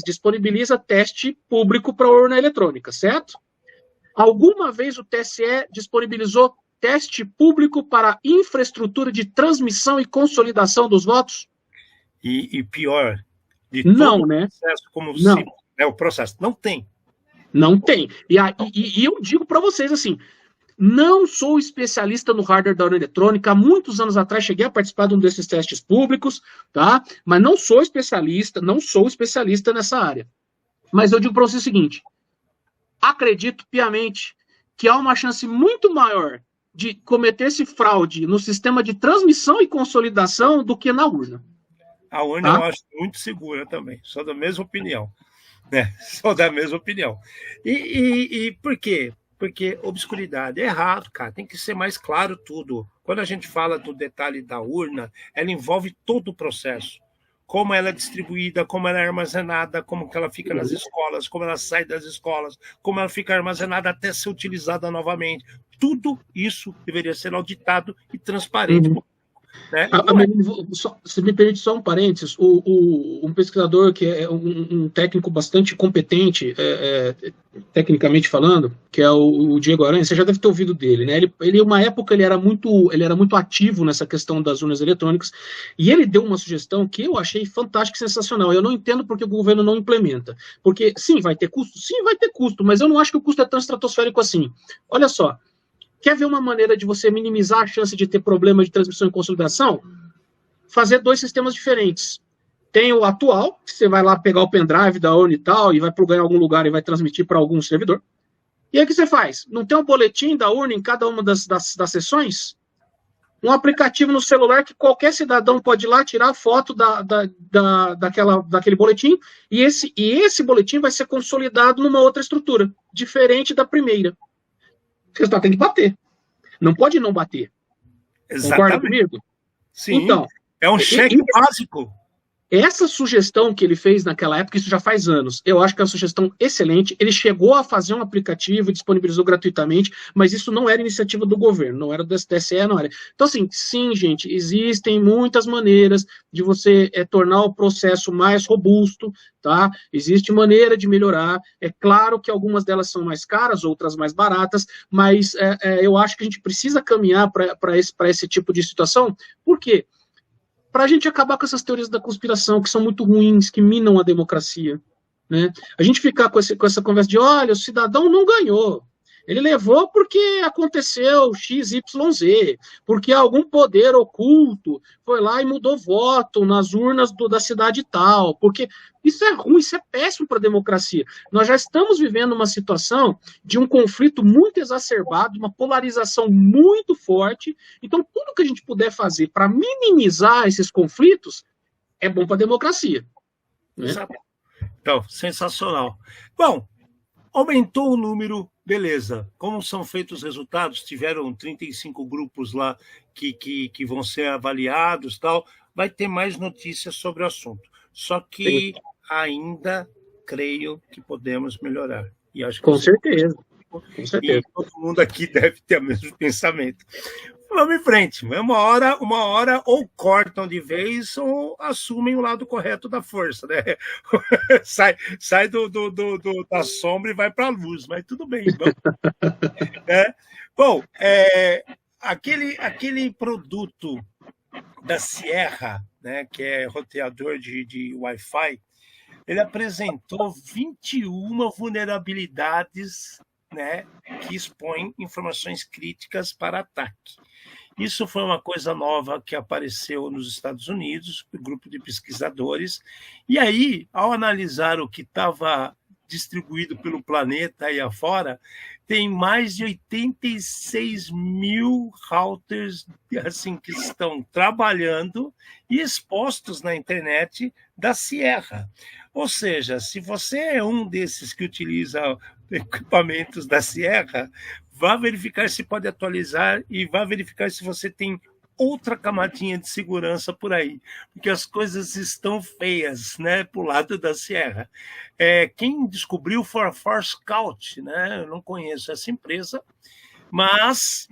disponibiliza teste público para a urna eletrônica, certo? Alguma vez o TSE disponibilizou teste público para infraestrutura de transmissão e consolidação dos votos? E pior, de não, todo né? O processo, como não. se, o processo, não tem. Não tem. E eu digo para vocês assim, não sou especialista no hardware da urna eletrônica. Há muitos anos atrás cheguei a participar de um desses testes públicos, tá? Mas não sou especialista nessa área. Mas eu digo para vocês o seguinte, acredito piamente que há uma chance muito maior de cometer-se fraude no sistema de transmissão e consolidação do que na urna. A urna eu acho muito segura também, sou da mesma opinião. Né? Sou da mesma opinião. E por quê? Porque obscuridade é errado, cara. Tem que ser mais claro tudo. Quando a gente fala do detalhe da urna, ela envolve todo o processo. Como ela é distribuída, como ela é armazenada, como que ela fica nas escolas, como ela sai das escolas, como ela fica armazenada até ser utilizada novamente. Tudo isso deveria ser auditado e transparente. Né? Se me permite só um parênteses, um pesquisador que é um técnico bastante competente, tecnicamente falando, que é o Diego Aranha, você já deve ter ouvido dele, né? Ele uma época ele era muito ativo nessa questão das urnas eletrônicas, e ele deu uma sugestão que eu achei fantástica e sensacional. Eu não entendo porque o governo não implementa. Porque, sim, vai ter custo, mas eu não acho que o custo é tão estratosférico assim. Olha só, quer ver uma maneira de você minimizar a chance de ter problema de transmissão e consolidação? Fazer 2 sistemas diferentes. Tem o atual, que você vai lá pegar o pendrive da urna e tal, e vai plugar em algum lugar e vai transmitir para algum servidor. E aí o que você faz? Não tem um boletim da urna em cada uma das sessões? Um aplicativo no celular que qualquer cidadão pode ir lá tirar foto daquele boletim, e esse boletim vai ser consolidado numa outra estrutura, diferente da primeira. O resultado tem que bater. Não pode não bater. Exatamente. Concorda comigo? Sim. Então, é um cheque básico. Essa sugestão que ele fez naquela época, isso já faz anos, eu acho que é uma sugestão excelente. Ele chegou a fazer um aplicativo e disponibilizou gratuitamente, mas isso não era iniciativa do governo, não era do TSE, não era. Então, assim, sim, gente, existem muitas maneiras de você tornar o processo mais robusto, tá? Existe maneira de melhorar. É claro que algumas delas são mais caras, outras mais baratas, mas eu acho que a gente precisa caminhar para esse tipo de situação. Por quê? Para a gente acabar com essas teorias da conspiração, que são muito ruins, que minam a democracia. Né? A gente ficar com essa conversa de, olha, o cidadão não ganhou. Ele levou porque aconteceu XYZ, porque algum poder oculto foi lá e mudou voto nas urnas da cidade tal, porque isso é ruim, isso é péssimo para a democracia. Nós já estamos vivendo uma situação de um conflito muito exacerbado, uma polarização muito forte, então tudo que a gente puder fazer para minimizar esses conflitos é bom para a democracia. Né? Então, sensacional. Bom, aumentou o número, beleza. Como são feitos os resultados? Tiveram 35 grupos lá que vão ser avaliados, tal. Vai ter mais notícias sobre o assunto. Só que ainda creio que podemos melhorar. E acho que com certeza. E todo mundo aqui deve ter o mesmo pensamento. Vamos em frente. Uma hora ou cortam de vez ou assumem o lado correto da força, né? sai da sombra e vai para a luz, mas tudo bem. Bom, aquele produto da Sierra, né, que é roteador de Wi-Fi, ele apresentou 21 vulnerabilidades, né, que expõem informações críticas para ataque. Isso foi uma coisa nova que apareceu nos Estados Unidos, um grupo de pesquisadores, e aí, ao analisar o que estava distribuído pelo planeta aí afora, tem mais de 86 mil routers assim, que estão trabalhando e expostos na internet da Sierra. Ou seja, se você é um desses que utiliza equipamentos da Sierra, vá verificar se pode atualizar e vá verificar se você tem outra camadinha de segurança por aí, porque as coisas estão feias, né, para o lado da Sierra. Quem descobriu foi a Forescout, né? Eu não conheço essa empresa, mas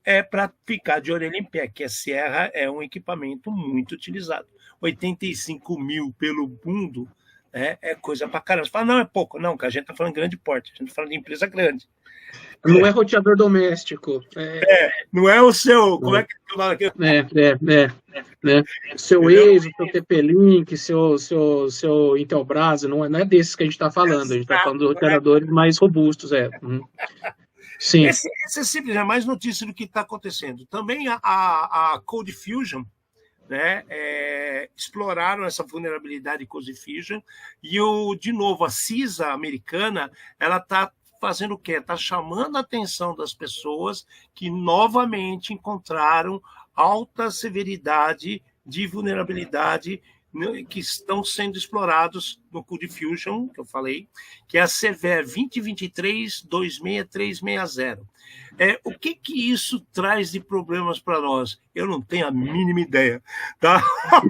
é para ficar de orelha em pé, que a Sierra é um equipamento muito utilizado. 85 mil pelo mundo, né, é coisa para caramba. Você fala, não, é pouco. Não, que a gente está falando de grande porte, a gente está falando de empresa grande. Não é roteador doméstico. Não é o seu... Como é que eu falo aqui? Né? Seu Waze, seu TP-Link, seu Intelbras, não é desses que a gente está falando. A gente está falando de roteadores mais robustos. Sim. Esse é simples, é mais notícia do que está acontecendo. Também a Cold Fusion, né, exploraram essa vulnerabilidade de Cold Fusion e, de novo, a CISA americana, ela está fazendo o quê? Está chamando a atenção das pessoas que novamente encontraram alta severidade de vulnerabilidade que estão sendo explorados no Cold Fusion, que eu falei, que é a Severe 2023-26360. O que isso traz de problemas para nós? Eu não tenho a mínima ideia, tá?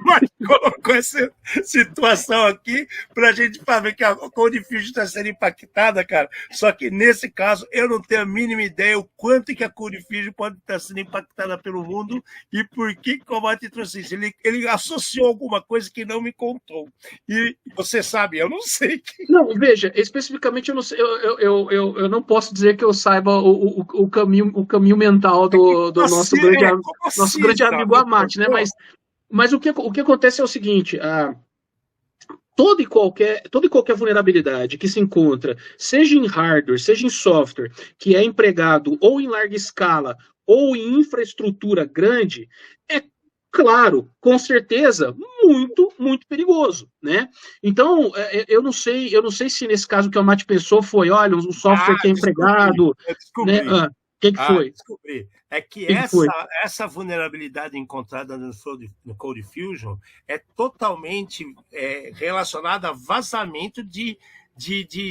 Mas colocou essa situação aqui para a gente ver que a Cold Fusion está sendo impactada, cara. Só que nesse caso eu não tenho a mínima ideia o quanto que a Cold Fusion pode estar sendo impactada pelo mundo e por que o Mate trouxe isso. Ele associou alguma coisa que não me contou. E você sabe, eu não sei. Não, veja, especificamente eu não sei, eu não posso dizer que eu saiba o caminho mental do nosso grande amigo Amate, né? Mas o que acontece é o seguinte: toda e qualquer vulnerabilidade que se encontra, seja em hardware, seja em software, que é empregado ou em larga escala ou em infraestrutura grande, é claro, com certeza, muito, muito perigoso, né? Então, eu não sei se nesse caso que o Amate pensou foi, olha, um software que é empregado, descobri. Né? O que foi? Descobri. É que essa vulnerabilidade encontrada no Cold Fusion é totalmente relacionada a vazamento de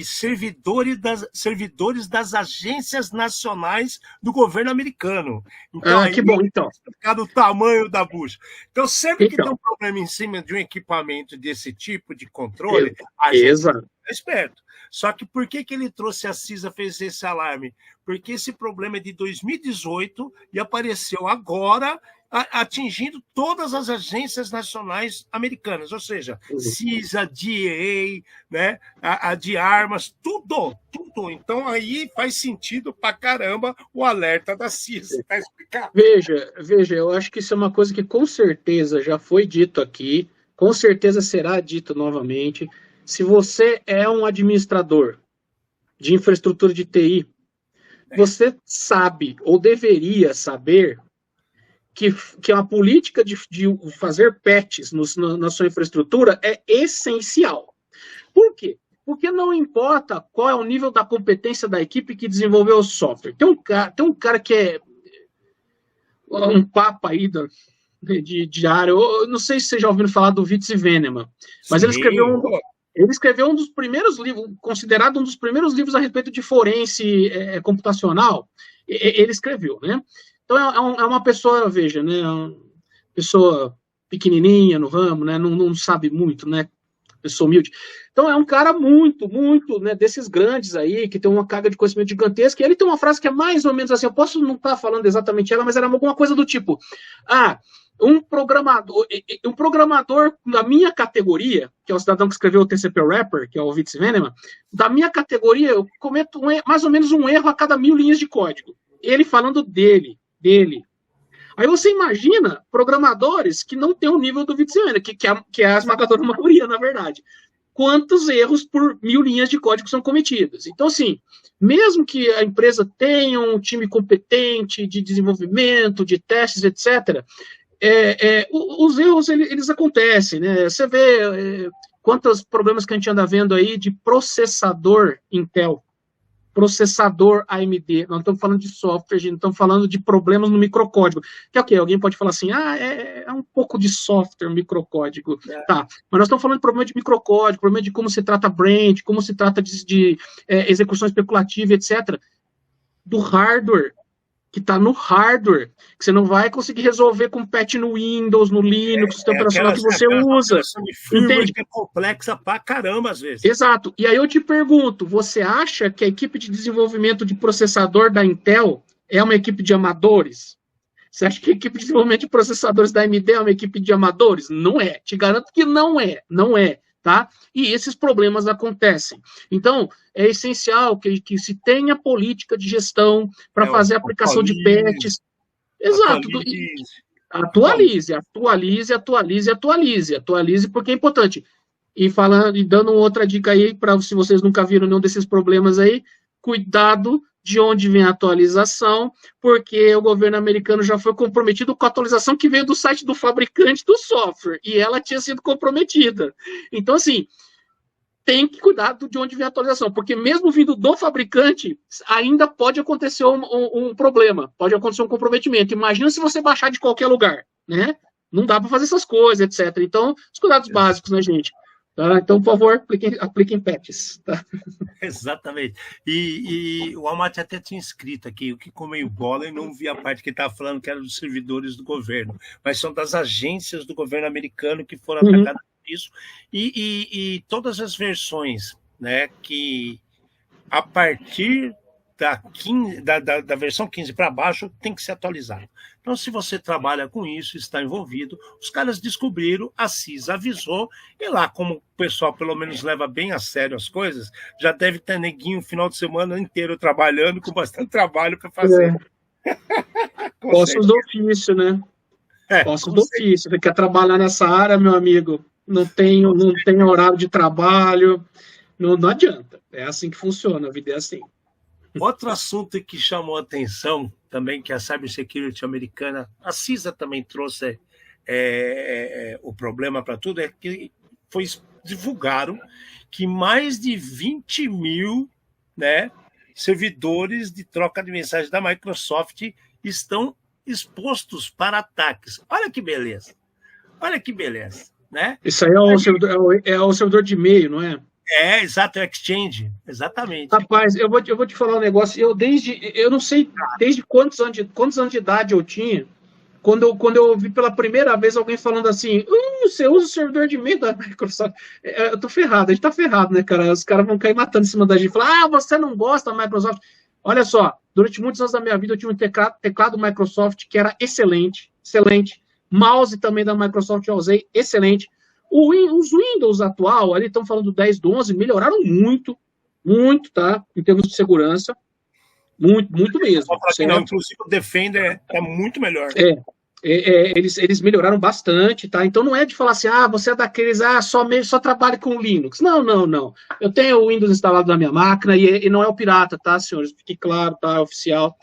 servidores das agências nacionais do governo americano. Então, que bom, então. O tamanho da bucha. Então, sempre que tem um problema em cima de um equipamento desse tipo de controle, a gente é esperto. Só que por que ele trouxe a CISA, fez esse alarme? Porque esse problema é de 2018 e apareceu agora, atingindo todas as agências nacionais americanas, ou seja, CISA, DEA, né, a de armas, tudo. Então aí faz sentido pra caramba o alerta da CISA, tá explicado? Veja, eu acho que isso é uma coisa que com certeza já foi dito aqui, com certeza será dito novamente. Se você é um administrador de infraestrutura de TI, você sabe, ou deveria saber, que a política de fazer patches na sua infraestrutura é essencial. Por quê? Porque não importa qual é o nível da competência da equipe que desenvolveu o software. Tem um cara que é um papa aí de área. Eu não sei se vocês já ouviram falar do Vitz Venema, mas ele escreveu um dos primeiros livros, considerado um dos primeiros livros a respeito de forense computacional. Ele escreveu, né? Então é uma pessoa, veja, né? Uma pessoa pequenininha no ramo, né? Não sabe muito, né? Pessoa humilde. Então é um cara muito, muito, né, desses grandes aí, que tem uma carga de conhecimento gigantesca, e ele tem uma frase que é mais ou menos assim, eu posso não estar falando exatamente ela, mas era alguma coisa do tipo, um programador da minha categoria, que é o cidadão que escreveu o TCP Wrapper, que é o Vitz Venema, da minha categoria, eu cometo mais ou menos um erro a cada 1000 linhas de código. Ele falando dele. Aí você imagina programadores que não têm o nível do Vitz Venema, que é a esmagadora maioria, na verdade. Quantos erros por 1000 linhas de código são cometidos? Então, assim, mesmo que a empresa tenha um time competente de desenvolvimento, de testes, etc., os erros, eles acontecem, né? Você vê quantos problemas que a gente anda vendo aí de processador Intel, processador AMD, nós não estamos falando de software, a gente não estamos falando de problemas no microcódigo, que é o quê? Alguém pode falar assim, é um pouco de software, microcódigo, tá, mas nós estamos falando de problema de microcódigo, problema de como se trata branch, como se trata de execução especulativa, etc., do hardware, que está no hardware, que você não vai conseguir resolver com patch no Windows, no Linux, sistema operacional que você usa. Entende? Que é complexa pra caramba às vezes. Exato. E aí eu te pergunto, você acha que a equipe de desenvolvimento de processador da Intel é uma equipe de amadores? Você acha que a equipe de desenvolvimento de processadores da AMD é uma equipe de amadores? Não é. Te garanto que não é. Não é. Tá? E esses problemas acontecem. Então, é essencial que se tenha política de gestão para fazer a aplicação de patches. Exato. Atualize, porque é importante. E falando, e dando outra dica aí, para se vocês nunca viram nenhum desses problemas aí, cuidado de onde vem a atualização, porque o governo americano já foi comprometido com a atualização que veio do site do fabricante do software, e ela tinha sido comprometida. Então, assim, tem que cuidar de onde vem a atualização, porque mesmo vindo do fabricante, ainda pode acontecer um problema, pode acontecer um comprometimento. Imagina se você baixar de qualquer lugar, né? Não dá para fazer essas coisas, etc. Então, os cuidados básicos, né, gente? Tá? Então, por favor, apliquem patches. Tá? Exatamente. E o Almaty até tinha escrito aqui, o que comeu bola, e não vi a parte que ele estava falando que era dos servidores do governo, mas são das agências do governo americano que foram atacadas por isso, e todas as versões, né, que a partir da versão 15 para baixo tem que ser atualizado. Então, se você trabalha com isso, está envolvido, os caras descobriram, a CIS avisou, e lá, como o pessoal pelo menos leva bem a sério as coisas, já deve ter neguinho o final de semana inteiro trabalhando, com bastante trabalho para fazer. Postos do ofício, né? Postos do ofício. Você quer trabalhar nessa área, meu amigo? Não tem horário de trabalho, não adianta. É assim que funciona, a vida é assim. Outro assunto que chamou a atenção também, que a cybersecurity americana, a CISA também trouxe o problema para tudo, é que divulgaram que mais de 20 mil, né, servidores de troca de mensagens da Microsoft estão expostos para ataques. Olha que beleza. Olha que beleza. Né? Isso aí é o servidor de e-mail, não é? Exato, é o Exchange, exatamente. Rapaz, eu vou te falar um negócio, eu não sei desde quantos anos de idade eu tinha, quando eu ouvi pela primeira vez alguém falando assim, você usa o servidor de e-mail da Microsoft, eu tô ferrado, a gente tá ferrado, né, cara, os caras vão cair matando em cima da gente, falar, você não gosta da Microsoft, olha só, durante muitos anos da minha vida eu tinha um teclado Microsoft que era excelente, mouse também da Microsoft eu usei, excelente. Os Windows atual, ali estão falando do 10, do 11, melhoraram muito, tá? Em termos de segurança. Muito mesmo. Só para que não, inclusive o Defender é muito melhor. Eles melhoraram bastante, tá? Então não é de falar assim, você é daqueles, só trabalha com Linux. Não. Eu tenho o Windows instalado na minha máquina e não é o pirata, tá, senhores? Fique claro, tá? É oficial.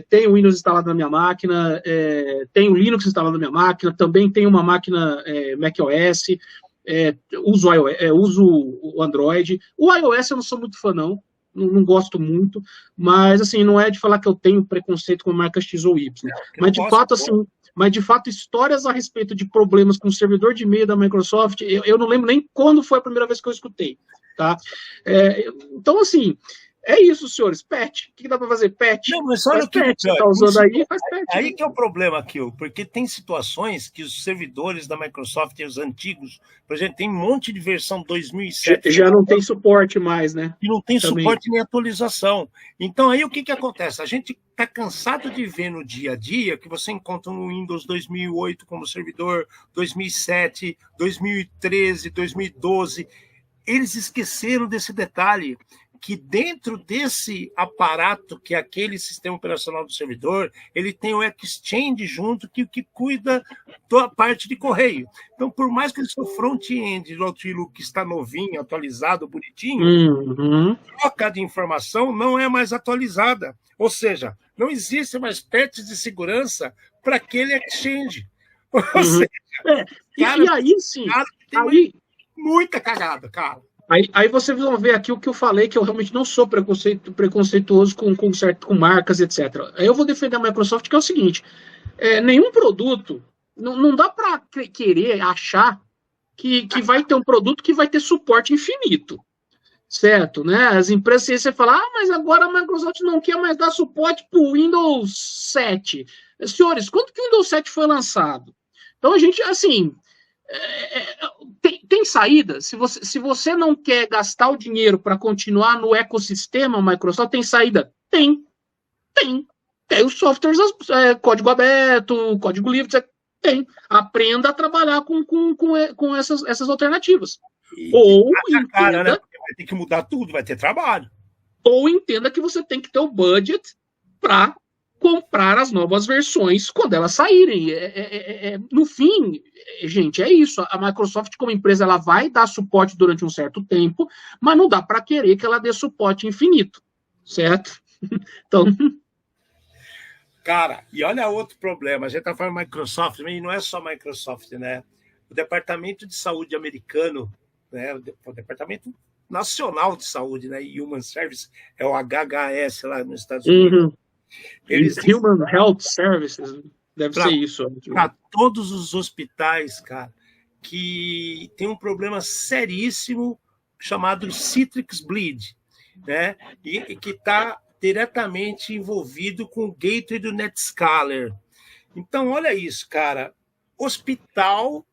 Tenho o Windows instalado na minha máquina, tenho o Linux instalado na minha máquina, também tenho uma máquina macOS, uso o Android. O iOS eu não sou muito fã, não gosto muito, mas assim, não é de falar que eu tenho preconceito com marca X ou Y. Mas de fato, histórias a respeito de problemas com o servidor de e-mail da Microsoft, eu não lembro nem quando foi a primeira vez que eu escutei. Tá? Então, assim, é isso, senhores. Patch. O que dá para fazer? Patch. Não, mas olha o que tá usando aí, faz patch. Aí que é o problema aqui, porque tem situações que os servidores da Microsoft, os antigos, por exemplo, tem um monte de versão 2007. Já não tem suporte mais, né? E não tem suporte nem atualização. Então aí o que acontece? A gente está cansado de ver no dia a dia que você encontra no Windows 2008 como servidor, 2007, 2013, 2012. Eles esqueceram desse detalhe, que dentro desse aparato, que é aquele sistema operacional do servidor, ele tem o Exchange junto, que cuida da parte de correio. Então, por mais que o seu front-end do Outlook está novinho, atualizado, bonitinho, a troca de informação não é mais atualizada. Ou seja, não existe mais patches de segurança para aquele Exchange. Ou seja, e aí, sim, tem muita cagada, cara. Aí vocês vão ver aqui o que eu falei, que eu realmente não sou preconceituoso com marcas, etc. Aí eu vou defender a Microsoft, que é o seguinte, nenhum produto, não dá para querer achar que vai ter um produto que vai ter suporte infinito. certo, né? As empresas, aí você fala, mas agora a Microsoft não quer mais dar suporte para o Windows 7. Senhores, quando que o Windows 7 foi lançado? Então a gente, assim, tem saída. Se você não quer gastar o dinheiro para continuar no ecossistema Microsoft, tem saída? Tem. Tem os softwares, código aberto, código livre, tem. Aprenda a trabalhar com essas alternativas. Ou entenda, né? Porque vai ter que mudar tudo, vai ter trabalho. Ou entenda que você tem que ter o budget para comprar as novas versões quando elas saírem. No fim, gente, é isso. A Microsoft, como empresa, ela vai dar suporte durante um certo tempo, mas não dá para querer que ela dê suporte infinito, certo? Então... Cara, e olha outro problema. A gente está falando Microsoft, e não é só Microsoft, né? O Departamento de Saúde americano, né? O Departamento Nacional de Saúde, né? Human Services, é o HHS lá nos Estados Unidos. Eles Human Health Services, deve ser isso. Para todos os hospitais, cara, que tem um problema seríssimo chamado Citrix Bleed, né? E que está diretamente envolvido com o gateway do NetScaler. Então, olha isso, cara. Hospital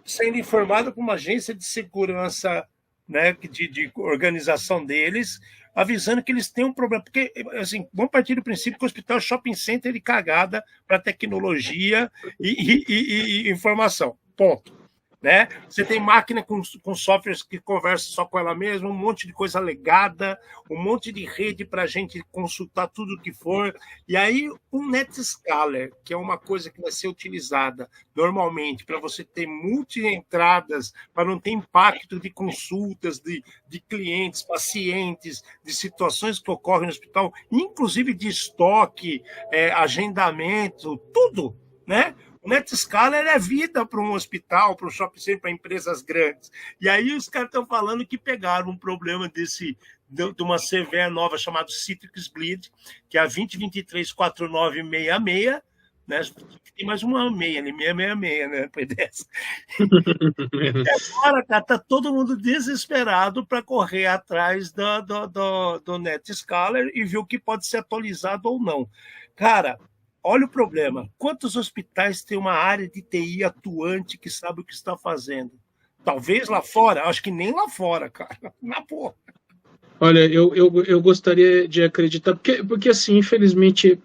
sendo informado por uma agência de segurança, né, de organização deles, avisando que eles têm um problema. Porque, assim, vamos partir do princípio que o hospital é shopping center de cagada para tecnologia e informação. Ponto. Né? Você tem máquina com softwares que conversam só com ela mesma, um monte de coisa legada, um monte de rede para a gente consultar tudo o que for. E aí, um NetScaler, que é uma coisa que vai ser utilizada normalmente para você ter multi-entradas, para não ter impacto de consultas de clientes, pacientes, de situações que ocorrem no hospital, inclusive de estoque, agendamento, tudo, né? O NetScaler é vida para um hospital, para um shopping center, para empresas grandes. E aí os caras estão falando que pegaram um problema de uma CVE nova chamada Citrix Bleed, que é a 2023-4966, né? Tem mais uma meia ali, 666, né? Depois dessa. E agora, cara, tá todo mundo desesperado para correr atrás do NetScaler e ver o que pode ser atualizado ou não. Cara, olha o problema. Quantos hospitais têm uma área de TI atuante que sabe o que está fazendo? Talvez lá fora? Acho que nem lá fora, cara. Na porra. Olha, eu gostaria de acreditar, porque assim, infelizmente,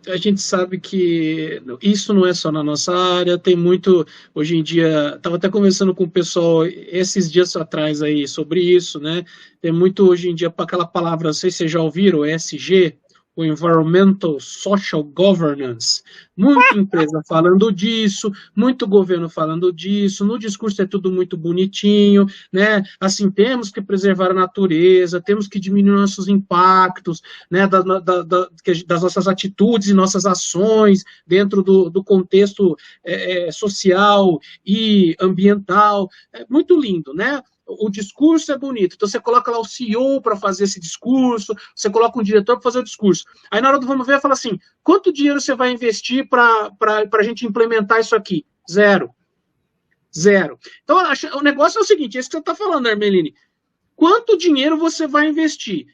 a gente sabe que isso não é só na nossa área, tem muito, hoje em dia, estava até conversando com o pessoal esses dias atrás aí sobre isso, né? Tem muito hoje em dia, para aquela palavra, não sei se vocês já ouviram, ESG, o Environmental Social Governance, muita empresa falando disso, muito governo falando disso, no discurso é tudo muito bonitinho, né? Assim, temos que preservar a natureza, temos que diminuir nossos impactos, né? Das nossas atitudes e nossas ações dentro do contexto social e ambiental, é muito lindo, né? O discurso é bonito, então você coloca lá o CEO para fazer esse discurso, você coloca um diretor para fazer o discurso. Aí na hora do vamos ver, fala assim, quanto dinheiro você vai investir para a gente implementar isso aqui? Zero. Então o negócio é o seguinte, esse que você está falando, Armeline, quanto dinheiro você vai investir?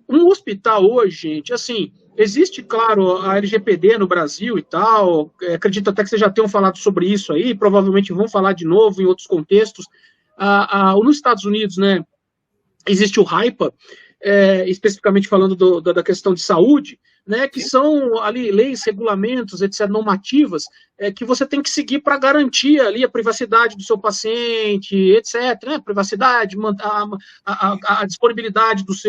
Um hospital hoje, gente, assim, existe, claro, a LGPD no Brasil e tal, acredito até que vocês já tenham falado sobre isso aí, provavelmente vão falar de novo em outros contextos. Nos Estados Unidos, né, existe o HIPAA, especificamente falando da questão de saúde, né, que são ali leis, regulamentos, etc., normativas, que você tem que seguir para garantir ali a privacidade do seu paciente, etc., né, privacidade, a disponibilidade dos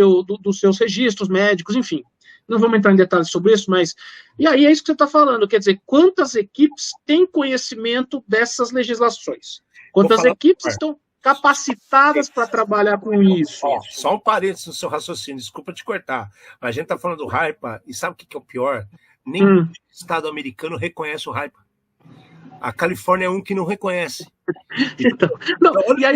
seus registros médicos, enfim. Não vamos entrar em detalhes sobre isso, mas... E aí é isso que você está falando, quer dizer, quantas equipes têm conhecimento dessas legislações? Quantas equipes estão capacitadas para trabalhar com isso? Só um parênteses no seu raciocínio, desculpa te cortar. A gente está falando do HIPAA, e sabe o que é o pior? Nenhum estado americano reconhece o HIPAA. A Califórnia é um que não reconhece. Então, e aí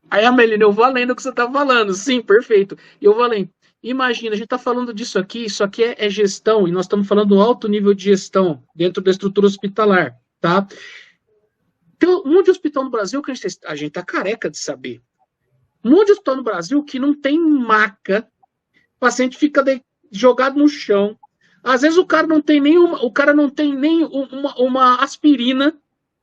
Aí, Amelina, eu vou além do que você está falando. Sim, perfeito. Eu vou além. Imagina, a gente está falando disso aqui, isso aqui é gestão, e nós estamos falando do alto nível de gestão dentro da estrutura hospitalar, tá? Então, um monte de hospital no Brasil que a gente está careca de saber. Um monte de hospital no Brasil que não tem maca, o paciente fica jogado no chão. Às vezes o cara não tem nem uma aspirina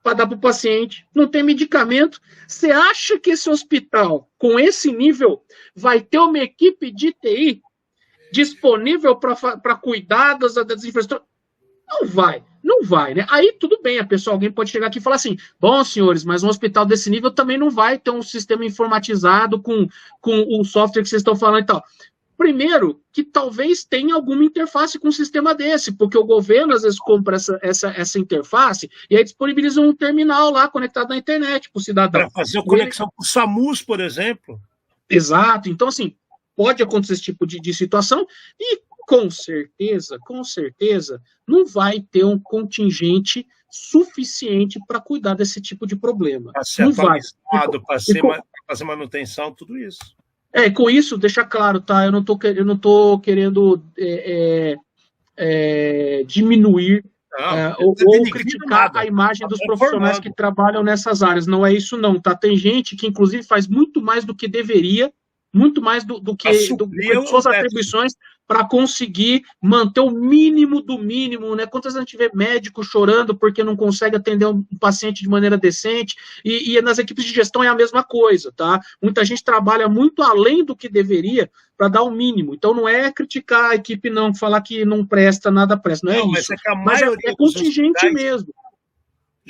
para dar para o paciente, não tem medicamento. Você acha que esse hospital, com esse nível, vai ter uma equipe de TI disponível para cuidar das infraestruturas? Não vai, né? Aí tudo bem, alguém pode chegar aqui e falar assim, bom, senhores, mas um hospital desse nível também não vai ter um sistema informatizado com o software que vocês estão falando e tal. Primeiro, que talvez tenha alguma interface com um sistema desse, porque o governo às vezes compra essa interface e aí disponibiliza um terminal lá conectado na internet para o cidadão. Para fazer a conexão com o SAMUS, por exemplo. Exato. Então, assim, pode acontecer esse tipo de situação e com certeza, não vai ter um contingente suficiente para cuidar desse tipo de problema. Para ser atualizado, para fazer manutenção, tudo isso. Com isso, deixa claro, tá? Eu não tô querendo diminuir ou criticar a imagem dos profissionais que trabalham nessas áreas. Não é isso, não, tá? Tem gente que, inclusive, faz muito mais do que deveria, muito mais do que suas atribuições para conseguir manter o mínimo do mínimo, né? Quantas vezes a gente vê médico chorando porque não consegue atender um paciente de maneira decente, e nas equipes de gestão é a mesma coisa, tá? Muita gente trabalha muito além do que deveria para dar o mínimo. Então não é criticar a equipe, não, falar que não presta, nada presta, não é isso. Mas é contingente mesmo.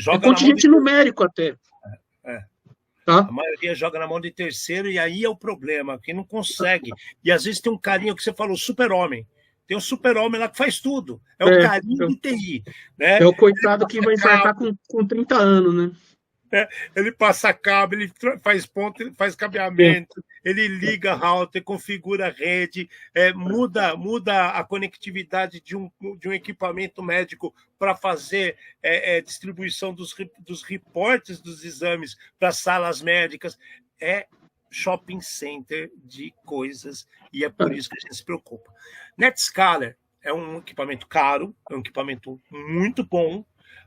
É contingente numérico até. Tá? A maioria joga na mão de terceiro e aí é o problema, que não consegue. E às vezes tem um carinho que você falou, super-homem. Tem um super-homem lá que faz tudo. É o carinho de TI. Né? É o coitado que vai infartar com 30 anos, né? Ele passa cabo, ele faz ponto, ele faz cabeamento, ele liga router, configura rede, muda a conectividade de um equipamento médico para fazer distribuição dos reportes dos exames para salas médicas. É shopping center de coisas e é por isso que a gente se preocupa. NetScaler é um equipamento caro, é um equipamento muito bom.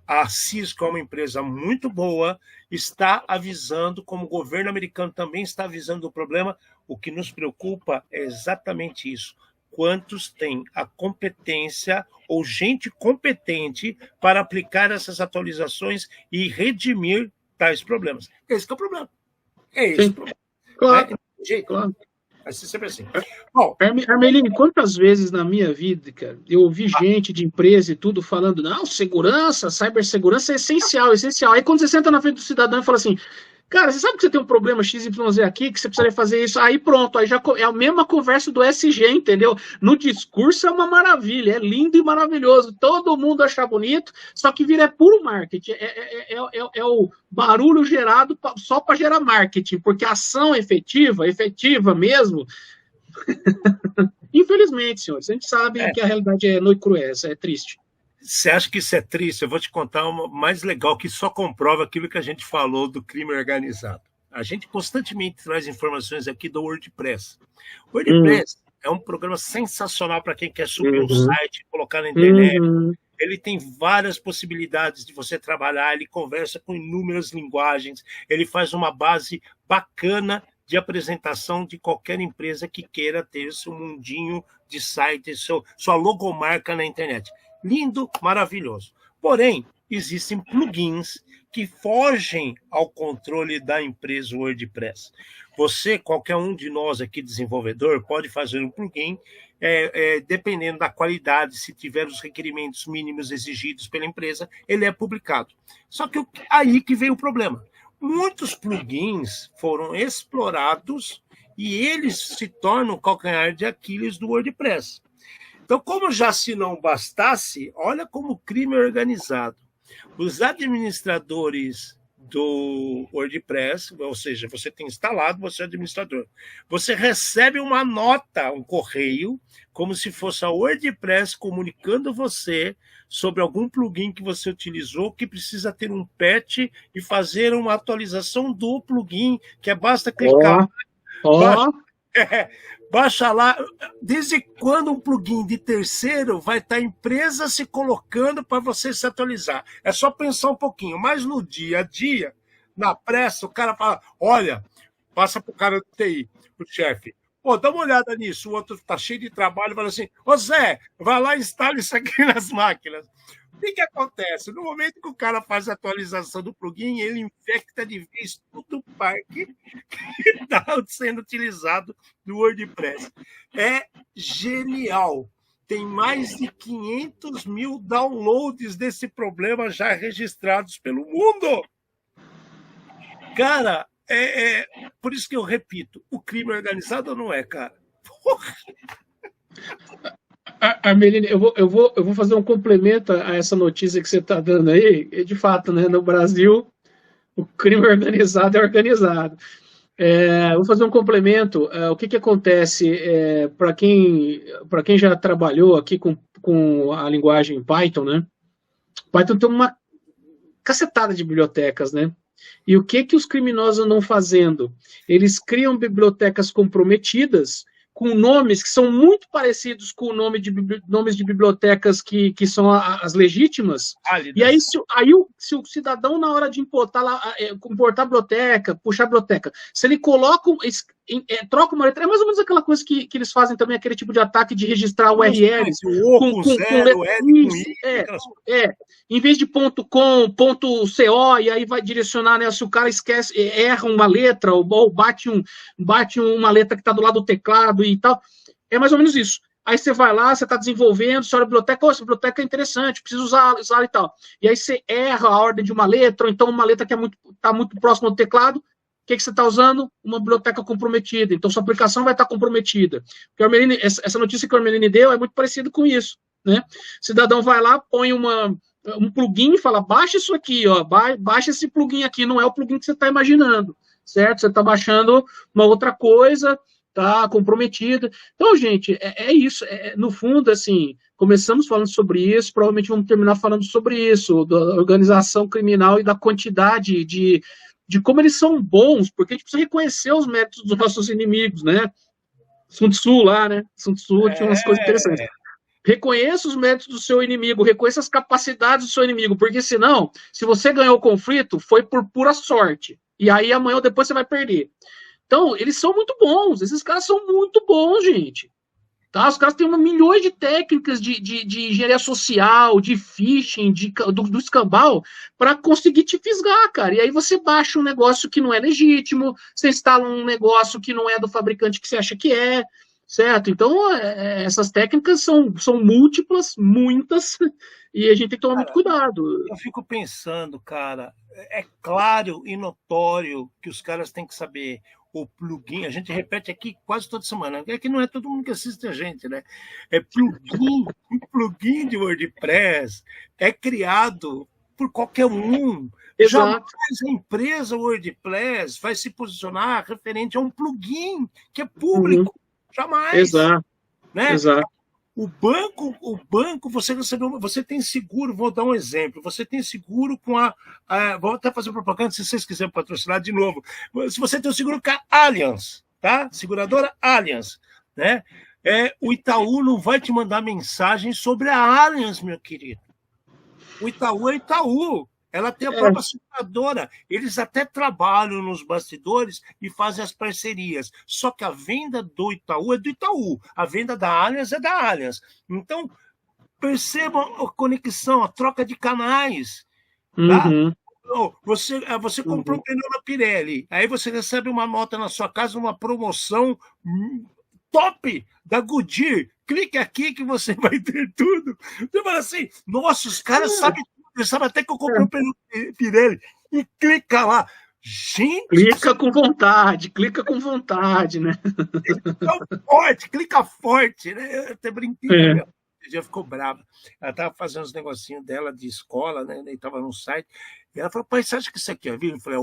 A Cisco é uma empresa muito boa, está avisando, como o governo americano também está avisando do problema. O que nos preocupa é exatamente isso. Quantos têm a competência ou gente competente para aplicar essas atualizações e redimir tais problemas? Esse que é o problema. É esse o problema. Claro, claro. Vai ser sempre assim. Bom, Armelini, quantas vezes na minha vida, cara, eu ouvi gente de empresa e tudo falando, não, segurança, cibersegurança é essencial, essencial. Aí quando você senta na frente do cidadão e fala assim, cara, você sabe que você tem um problema XYZ aqui, que você precisaria fazer isso? Aí pronto, aí já é a mesma conversa do SG, entendeu? No discurso é uma maravilha, é lindo e maravilhoso, todo mundo acha bonito, só que vira puro marketing, é o barulho gerado só para gerar marketing, porque a ação efetiva mesmo, infelizmente, senhores, a gente sabe que a realidade é nua e cruel, é triste. Você acha que isso é triste? Eu vou te contar uma mais legal, que só comprova aquilo que a gente falou do crime organizado. A gente constantemente traz informações aqui do WordPress. O WordPress é um programa sensacional para quem quer subir um site, colocar na internet. Ele tem várias possibilidades de você trabalhar, ele conversa com inúmeras linguagens, ele faz uma base bacana de apresentação de qualquer empresa que queira ter seu mundinho de site, sua logomarca na internet. Lindo, maravilhoso. Porém, existem plugins que fogem ao controle da empresa WordPress. Você, qualquer um de nós aqui, desenvolvedor, pode fazer um plugin, dependendo da qualidade, se tiver os requerimentos mínimos exigidos pela empresa, ele é publicado. Só que aí que veio o problema. Muitos plugins foram explorados e eles se tornam o calcanhar de Aquiles do WordPress. Então, como já se não bastasse, olha como o crime é organizado. Os administradores do WordPress, ou seja, você tem instalado, você é administrador. Você recebe uma nota, um correio, como se fosse a WordPress comunicando você sobre algum plugin que você utilizou, que precisa ter um patch e fazer uma atualização do plugin, que basta clicar. Baixa lá. Desde quando um plugin de terceiro vai estar a empresa se colocando para você se atualizar? É só pensar um pouquinho. Mas no dia a dia, na pressa, o cara fala, olha, passa pro cara do TI, pro chefe. Pô, dá uma olhada nisso. O outro tá cheio de trabalho, fala assim: Ô Zé, vai lá e instala isso aqui nas máquinas. O que acontece? No momento que o cara faz a atualização do plugin, ele infecta de vez todo o parque que está sendo utilizado do WordPress. É genial. Tem mais de 500 mil downloads desse problema já registrados pelo mundo. Cara, por isso que eu repito, o crime organizado não é, cara. Porra. Armelini, eu vou fazer um complemento a essa notícia que você está dando aí. E de fato, né, no Brasil, o crime organizado é organizado. Vou fazer um complemento. O que acontece para quem já trabalhou aqui com a linguagem Python, né? Python tem uma cacetada de bibliotecas, né? E o que os criminosos andam fazendo? Eles criam bibliotecas comprometidas com nomes que são muito parecidos com o nomes de bibliotecas que são as legítimas. E aí, se o cidadão, na hora de importar a biblioteca, puxar a biblioteca, se ele coloca, troca uma letra, é mais ou menos aquela coisa que eles fazem também, aquele tipo de ataque de registrar URLs. Em vez de .com, e aí vai direcionar, né, se o cara erra uma letra, ou bate uma letra que está do lado do teclado e tal, é mais ou menos isso. Aí você vai lá, você está desenvolvendo, você olha a biblioteca, essa biblioteca é interessante, preciso usar e tal. E aí você erra a ordem de uma letra, ou então uma letra que está muito próxima do teclado. O que você está usando? Uma biblioteca comprometida. Então sua aplicação vai estar comprometida. Essa notícia que o Armelini deu é muito parecida com isso, né? O cidadão vai lá, põe um plugin e fala, baixa isso aqui, ó, baixa esse plugin aqui, não é o plugin que você está imaginando, certo? Você está baixando uma outra coisa, tá comprometida. Então, gente, é isso. No fundo, assim, começamos falando sobre isso, provavelmente vamos terminar falando sobre isso, da organização criminal e da quantidade de como eles são bons, porque a gente precisa reconhecer os méritos dos nossos inimigos, né? Sun Tzu lá, né? Sun Tzu tinha umas coisas interessantes. Reconheça os méritos do seu inimigo, reconheça as capacidades do seu inimigo, porque senão, se você ganhou o conflito, foi por pura sorte. E aí amanhã ou depois você vai perder. Então, eles são muito bons, esses caras são muito bons, gente. Tá? Os caras têm milhões de técnicas de engenharia social, de phishing, do escambau, para conseguir te fisgar, cara. E aí você baixa um negócio que não é legítimo, você instala um negócio que não é do fabricante que você acha que é, certo? Então, essas técnicas são múltiplas, muitas, e a gente tem que tomar muito cuidado. Eu fico pensando, cara, é claro e notório que os caras têm que saber o plugin, a gente repete aqui quase toda semana, é que não é todo mundo que assiste a gente, né? Um plugin de WordPress é criado por qualquer um. Exato. Jamais a empresa WordPress vai se posicionar referente a um plugin que é público. Jamais. Exato. Né? Exato. O banco, você tem seguro, vou dar um exemplo, você tem seguro com vou até fazer propaganda, se vocês quiserem patrocinar de novo, se você tem o seguro com a Allianz, tá? Seguradora Allianz, né? O Itaú não vai te mandar mensagem sobre a Allianz, meu querido. O Itaú é Itaú. Ela tem a própria seguradora. Eles até trabalham nos bastidores e fazem as parcerias. Só que a venda do Itaú é do Itaú. A venda da Allianz é da Allianz. Então, percebam a conexão, a troca de canais. Tá? Você comprou um pneu na Pirelli. Aí você recebe uma nota na sua casa, uma promoção top da Goodyear. Clique aqui que você vai ter tudo. Você fala assim, nossa, os caras sabem tudo. Eles sabem até que eu comprei um pneu Pirelli. E clica lá. Gente... Clica com vontade, né? Clica forte, né? Eu até brinquei. Ela já ficou brava. Ela estava fazendo uns negocinhos dela de escola, né? E estava no site. E ela falou, pai, você acha que isso aqui é vídeo? Eu falei,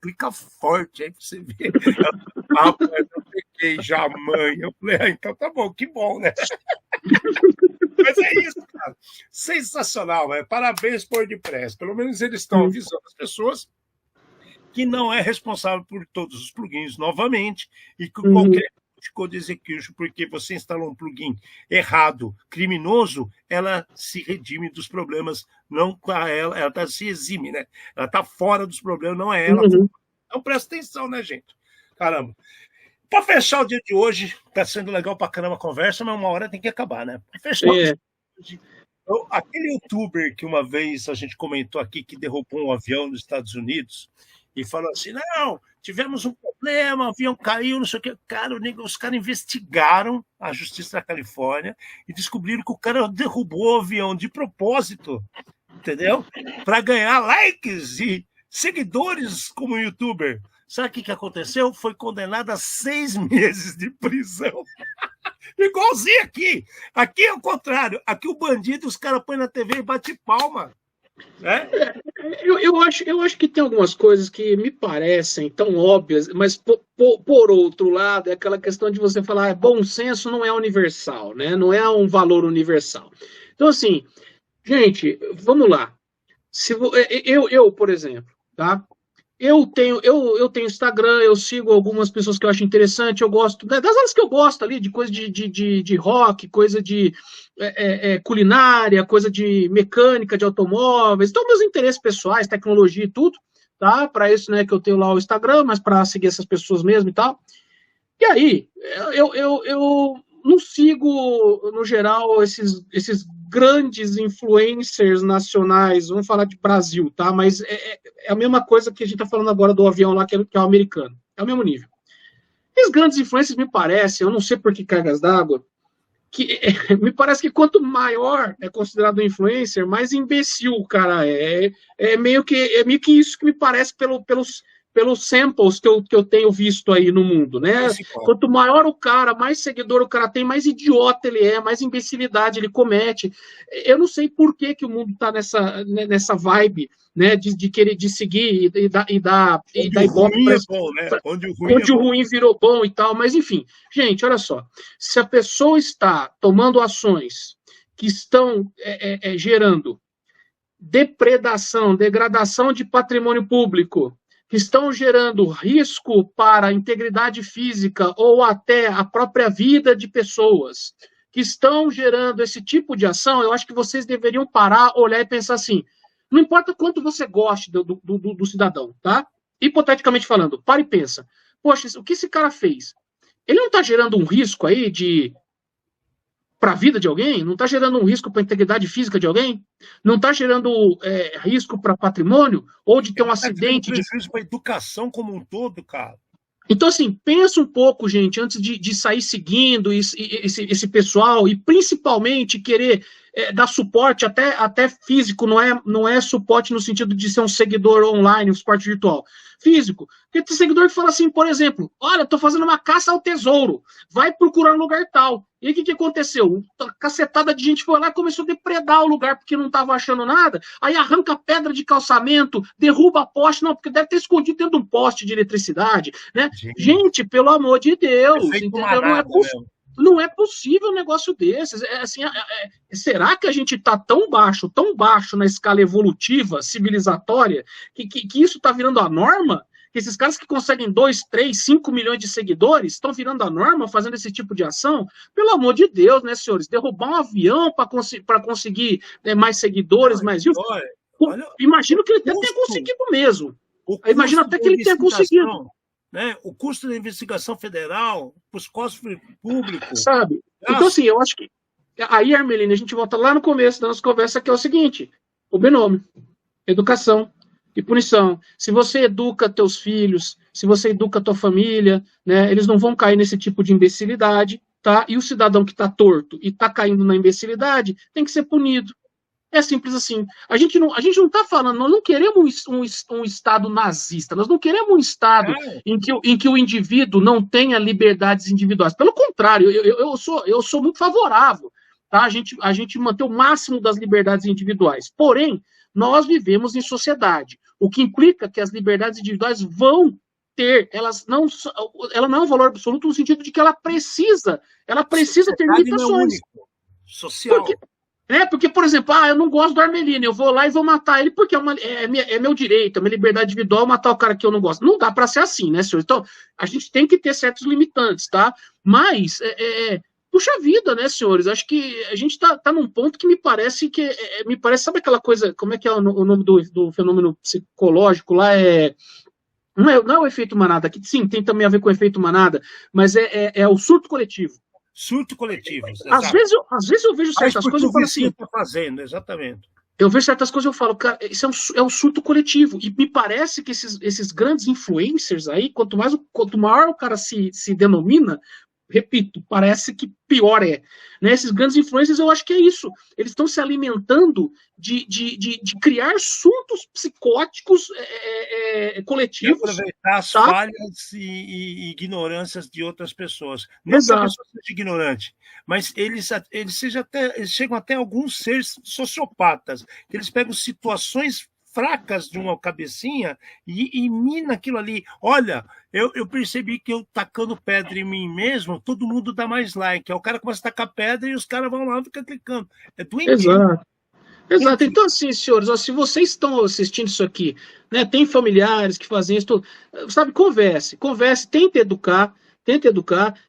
clica forte aí pra você ver. Ela falou, eu peguei já, mãe. Eu falei, então tá bom, que bom, né? Mas é isso, cara. Sensacional, velho. Parabéns por WordPress. Pelo menos eles estão avisando as pessoas que não é responsável por todos os plugins novamente e que qualquer code execution, porque você instalou um plugin errado, criminoso, ela se redime dos problemas, não com ela se exime, né? Ela está fora dos problemas, não é ela. Então presta atenção, né, gente? Caramba. Pra fechar o dia de hoje, tá sendo legal pra caramba a conversa, mas uma hora tem que acabar, né? Pra fechar o dia de hoje, aquele youtuber que uma vez a gente comentou aqui que derrubou um avião nos Estados Unidos e falou assim, não, tivemos um problema, o avião caiu, não sei o que. Cara, os caras investigaram a Justiça da Califórnia e descobriram que o cara derrubou o avião de propósito, entendeu? Para ganhar likes e seguidores como youtuber. Sabe o que aconteceu? Foi condenado a 6 meses de prisão. Igualzinho aqui. Aqui é o contrário. Aqui o bandido, os caras põem na TV e bate palma. Né? Eu acho que tem algumas coisas que me parecem tão óbvias, mas por outro lado, é aquela questão de você falar, bom senso não é universal, né? Não é um valor universal. Então, assim, gente, vamos lá. Eu, por exemplo, tá? Eu tenho Instagram, eu sigo algumas pessoas que eu acho interessante, eu gosto, das áreas que eu gosto ali, de coisa de rock, coisa de culinária, coisa de mecânica, de automóveis, então meus interesses pessoais, tecnologia e tudo, tá? Para isso, né, que eu tenho lá o Instagram, mas para seguir essas pessoas mesmo e tal. E aí, eu não sigo, no geral, esses grandes influencers nacionais, vamos falar de Brasil, tá? Mas é a mesma coisa que a gente está falando agora do avião lá, que é o americano. É o mesmo nível. Esses grandes influencers me parecem, eu não sei por que cargas d'água, que me parece que quanto maior é considerado um influencer, mais imbecil o cara é. É meio que isso que me parece pelos samples que eu tenho visto aí no mundo, né? Quanto maior o cara, mais seguidor o cara tem, mais idiota ele é, mais imbecilidade ele comete. Eu não sei por que o mundo está nessa vibe, né, de querer de seguir e dar ibope para bom, né? Onde o ruim virou bom e tal, mas enfim, gente, olha só, se a pessoa está tomando ações que estão gerando depredação, degradação de patrimônio público, que estão gerando risco para a integridade física ou até a própria vida de pessoas, que estão gerando esse tipo de ação, eu acho que vocês deveriam parar, olhar e pensar assim, não importa quanto você goste do cidadão, tá? Hipoteticamente falando, para e pensa, poxa, o que esse cara fez? Ele não está gerando um risco aí para a vida de alguém? Não está gerando um risco para a integridade física de alguém? Não está gerando risco para patrimônio? Ou de ter um acidente? Prejuízo para a educação como um todo, cara. Então, assim, pensa um pouco, gente, antes de sair seguindo esse pessoal e principalmente querer dar suporte até físico, não é suporte no sentido de ser um seguidor online, um suporte virtual. Físico. Porque tem seguidor que fala assim, por exemplo, olha, estou fazendo uma caça ao tesouro, vai procurar um lugar tal. E aí o que aconteceu? Uma cacetada de gente foi lá e começou a depredar o lugar porque não estava achando nada, aí arranca pedra de calçamento, derruba poste, não, porque deve ter escondido dentro de um poste de eletricidade, né? Gente, pelo amor de Deus, entendeu? Não é possível um negócio desses. Será que a gente está tão baixo na escala evolutiva, civilizatória, que isso está virando a norma? Que esses caras que conseguem 2, 3, 5 milhões de seguidores estão virando a norma, fazendo esse tipo de ação? Pelo amor de Deus, né, senhores? Derrubar um avião para conseguir mais seguidores, mais views. Imagino que ele até tenha conseguido mesmo. Imagino até que ele tenha conseguido. Né? O custo da investigação federal, os costos públicos. Sabe? Então, assim, eu acho que. Aí, Armelina, a gente volta lá no começo da nossa conversa, que é o seguinte: o binômio, educação e punição. Se você educa teus filhos, se você educa tua família, né, eles não vão cair nesse tipo de imbecilidade, tá? E o cidadão que está torto e está caindo na imbecilidade tem que ser punido. É simples assim. A gente não está falando, nós não queremos um Estado nazista, nós não queremos um Estado em que o indivíduo não tenha liberdades individuais. Pelo contrário, eu sou muito favorável, tá? A gente manter o máximo das liberdades individuais. Porém, nós vivemos em sociedade, o que implica que as liberdades individuais vão ter, ela não é um valor absoluto no sentido de que ela precisa ter limitações. Social. Porque, por exemplo, eu não gosto do Armelino, eu vou lá e vou matar ele porque é meu direito, é minha liberdade individual matar o cara que eu não gosto. Não dá para ser assim, né, senhor? Então, a gente tem que ter certos limitantes, tá? Mas, puxa vida, né, senhores? Acho que a gente tá num ponto que me parece, sabe aquela coisa, como é que é o nome do fenômeno psicológico lá? Não é o efeito manada, que sim, tem também a ver com o efeito manada, mas é o surto coletivo. Surto coletivo. Às vezes eu vejo certas coisas e falo assim. Tá fazendo, exatamente. Eu vejo certas coisas e eu falo, cara, isso é um surto coletivo. E me parece que esses grandes influencers aí, quanto maior o cara se denomina, repito, parece que pior é. Né? Esses grandes influencers, eu acho que é isso. Eles estão se alimentando de criar surtos psicóticos coletivos. E aproveitar as falhas e ignorâncias de outras pessoas. Não que a pessoa seja ignorante, mas eles chegam até alguns seres sociopatas, que eles pegam situações fracas de uma cabecinha e mina aquilo ali. Olha, eu percebi que eu tacando pedra em mim mesmo, todo mundo dá mais like. Aí o cara começa a tacar pedra e os caras vão lá e ficam clicando. É doentio. Exato. Então, assim, senhores, ó, se vocês estão assistindo isso aqui, né, tem familiares que fazem isso, sabe, converse, tente educar,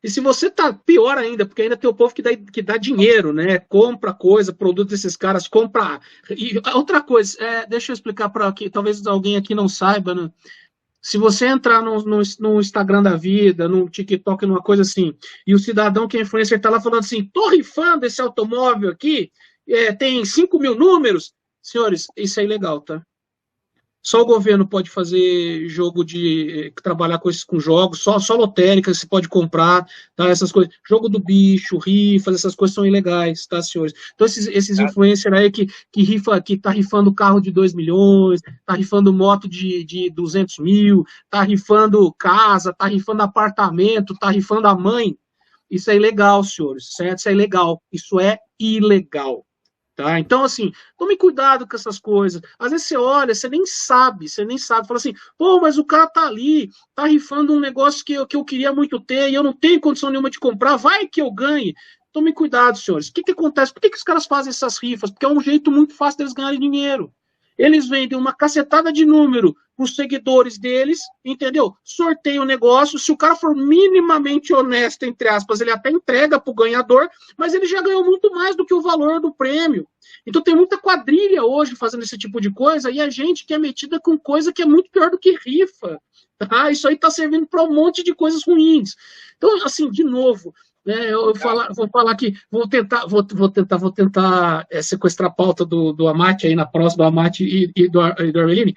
e se você tá pior ainda, porque ainda tem o povo que dá dinheiro, né, compra coisa, produto desses caras, compra, e outra coisa, deixa eu explicar para aqui, talvez alguém aqui não saiba, né, se você entrar no Instagram da vida, no TikTok, numa coisa assim, e o cidadão que é influencer tá lá falando assim, tô rifando esse automóvel aqui, tem 5 mil números, senhores, isso é ilegal, tá? Só o governo pode fazer jogo trabalhar com jogos, só lotérica você pode comprar, tá? Essas coisas. Jogo do bicho, rifas, essas coisas são ilegais, tá, senhores? Então, esses influencers aí que tá rifando carro de 2 milhões, tá rifando moto de 200 mil, tá rifando casa, tá rifando apartamento, tá rifando a mãe, isso é ilegal, senhores, certo? Isso é ilegal. Isso é ilegal. Tá? Então, assim, tome cuidado com essas coisas. Às vezes você olha, você nem sabe, fala assim, pô, mas o cara tá ali, tá rifando um negócio que eu queria muito ter e eu não tenho condição nenhuma de comprar, vai que eu ganhe. Tome cuidado, senhores. O que acontece? Por que os caras fazem essas rifas? Porque é um jeito muito fácil deles ganharem dinheiro. Eles vendem uma cacetada de número para os seguidores deles, entendeu? Sorteia o negócio, se o cara for minimamente honesto, entre aspas, ele até entrega para o ganhador, mas ele já ganhou muito mais do que o valor do prêmio. Então tem muita quadrilha hoje fazendo esse tipo de coisa, e a gente que é metida com coisa que é muito pior do que rifa. Tá? Isso aí está servindo para um monte de coisas ruins. Então, assim, de novo, vou falar aqui, vou tentar sequestrar a pauta do Amati aí na próxima, do Amati e do Armelini.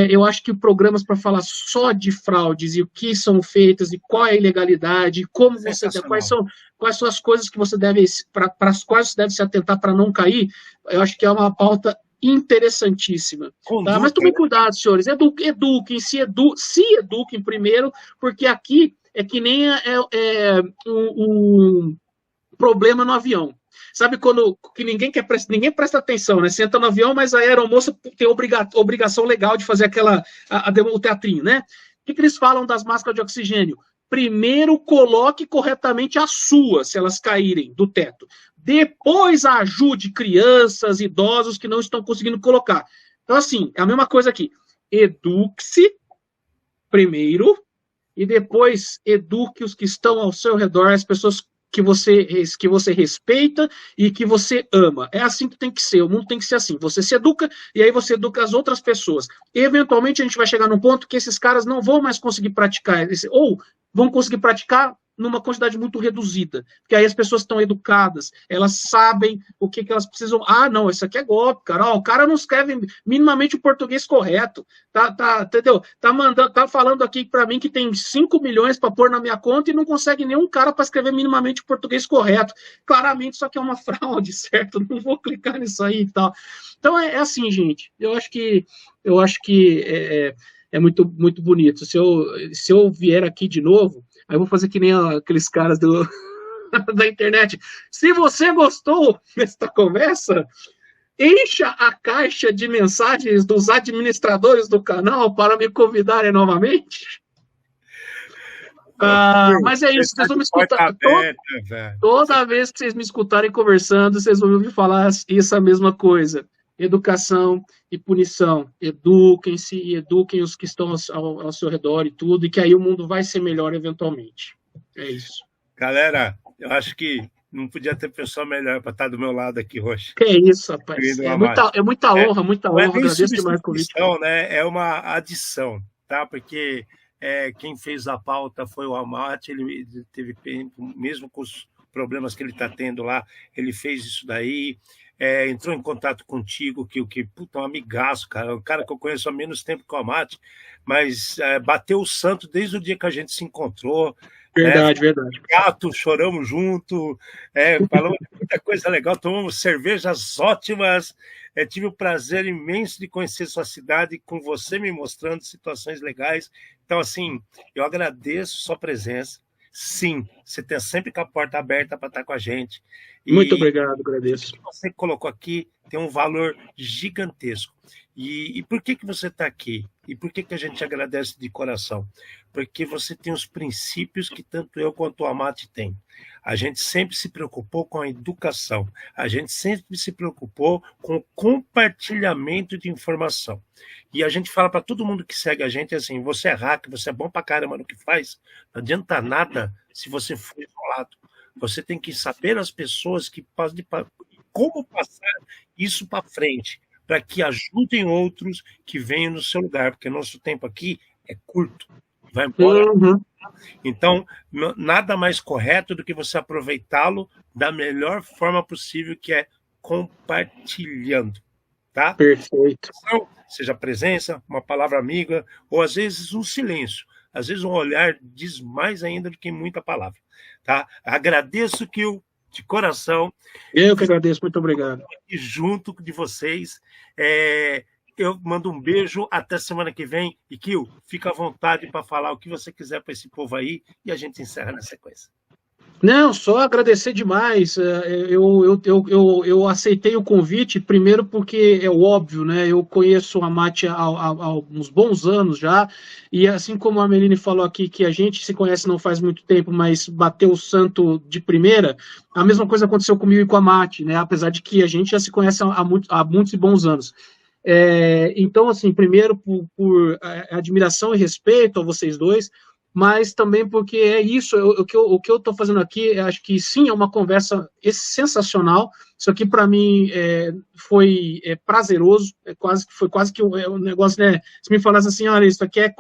Eu acho que programas para falar só de fraudes e o que são feitas e qual é a ilegalidade, como você quais são as coisas que você deve para as quais você deve se atentar para não cair, eu acho que é uma pauta interessantíssima. Tá? Mas tomem cuidado, senhores, eduquem, se eduquem primeiro, porque aqui é que nem um problema no avião. Sabe quando que ninguém presta atenção, né? Você entra no avião, mas a aeromoça tem obrigação legal de fazer o teatrinho, né? O que eles falam das máscaras de oxigênio? Primeiro coloque corretamente as suas, se elas caírem do teto. Depois ajude crianças, idosos que não estão conseguindo colocar. Então, assim, é a mesma coisa aqui. Eduque-se primeiro e depois eduque os que estão ao seu redor, as pessoas que você respeita e que você ama. É assim que tem que ser, o mundo tem que ser assim. Você se educa e aí você educa as outras pessoas. E, eventualmente a gente vai chegar num ponto que esses caras não vão mais conseguir praticar, ou vão conseguir praticar numa quantidade muito reduzida, porque aí as pessoas estão educadas, elas sabem o que elas precisam. Ah, não, isso aqui é golpe, cara. O cara não escreve minimamente o português correto, entendeu? Tá falando aqui para mim que tem 5 milhões para pôr na minha conta e não consegue nenhum cara para escrever minimamente o português correto. Claramente isso aqui é uma fraude, certo? Não vou clicar nisso aí e tal. Então é assim, gente. Eu acho que é muito, muito bonito. Se eu vier aqui de novo, aí eu vou fazer que nem aqueles caras da internet. Se você gostou desta conversa, encha a caixa de mensagens dos administradores do canal para me convidarem novamente. Mas é isso, vocês vão me escutar. Toda vez que vocês me escutarem conversando, vocês vão ouvir falar essa mesma coisa. Educação e punição. Eduquem-se e eduquem os que estão ao seu redor e tudo, e que aí o mundo vai ser melhor eventualmente. É isso. Galera, eu acho que não podia ter pessoa melhor para estar do meu lado aqui, Rocha. Que isso, rapaz. É muita honra, muita honra. Agradeço demais o convite. Né? É uma adição, tá? Porque quem fez a pauta foi o Amate, ele teve tempo, mesmo com os problemas que ele está tendo lá, ele fez isso daí, entrou em contato contigo, que puta, um amigaço, cara, um cara que eu conheço há menos tempo que o Amate, mas bateu o santo desde o dia que a gente se encontrou. Verdade, verdade. Gato, choramos junto, falamos de muita coisa legal, tomamos cervejas ótimas, tive o prazer imenso de conhecer sua cidade, com você me mostrando situações legais. Então, assim, eu agradeço sua presença. Sim, você tem sempre com a porta aberta para estar com a gente. Muito obrigado, agradeço. O que você colocou aqui tem um valor gigantesco. E por que você está aqui? E por que a gente agradece de coração? Porque você tem os princípios que tanto eu quanto o Amate tem. A gente sempre se preocupou com a educação. A gente sempre se preocupou com o compartilhamento de informação. E a gente fala para todo mundo que segue a gente assim, você é hacker, você é bom para caramba no que faz, não adianta nada se você for isolado. Você tem que saber as pessoas que como passar isso para frente, para que ajudem outros que venham no seu lugar, porque nosso tempo aqui é curto, vai embora. Uhum. Então, nada mais correto do que você aproveitá-lo da melhor forma possível, que é compartilhando, tá? Perfeito. Então, seja presença, uma palavra amiga, ou às vezes um silêncio, às vezes um olhar diz mais ainda do que muita palavra, tá? Agradeço, Kio, de coração. Eu que agradeço, muito obrigado. E junto de vocês, eu mando um beijo, até semana que vem. E, Kio, fica à vontade para falar o que você quiser para esse povo aí, e a gente encerra na sequência. Não, só agradecer demais. Eu aceitei o convite, primeiro porque é óbvio, né? Eu conheço o Amate há uns bons anos já, e assim como a Meline falou aqui, que a gente se conhece não faz muito tempo, mas bateu o santo de primeira, a mesma coisa aconteceu comigo e com a Amate, né? Apesar de que a gente já se conhece há muitos e bons anos. Então, assim, primeiro por admiração e respeito a vocês dois, mas também porque é isso, o que eu estou fazendo aqui, acho que sim, é uma conversa sensacional. Isso aqui para mim foi prazeroso, foi quase que um negócio, né? Se me falasse assim, olha, isso aqui é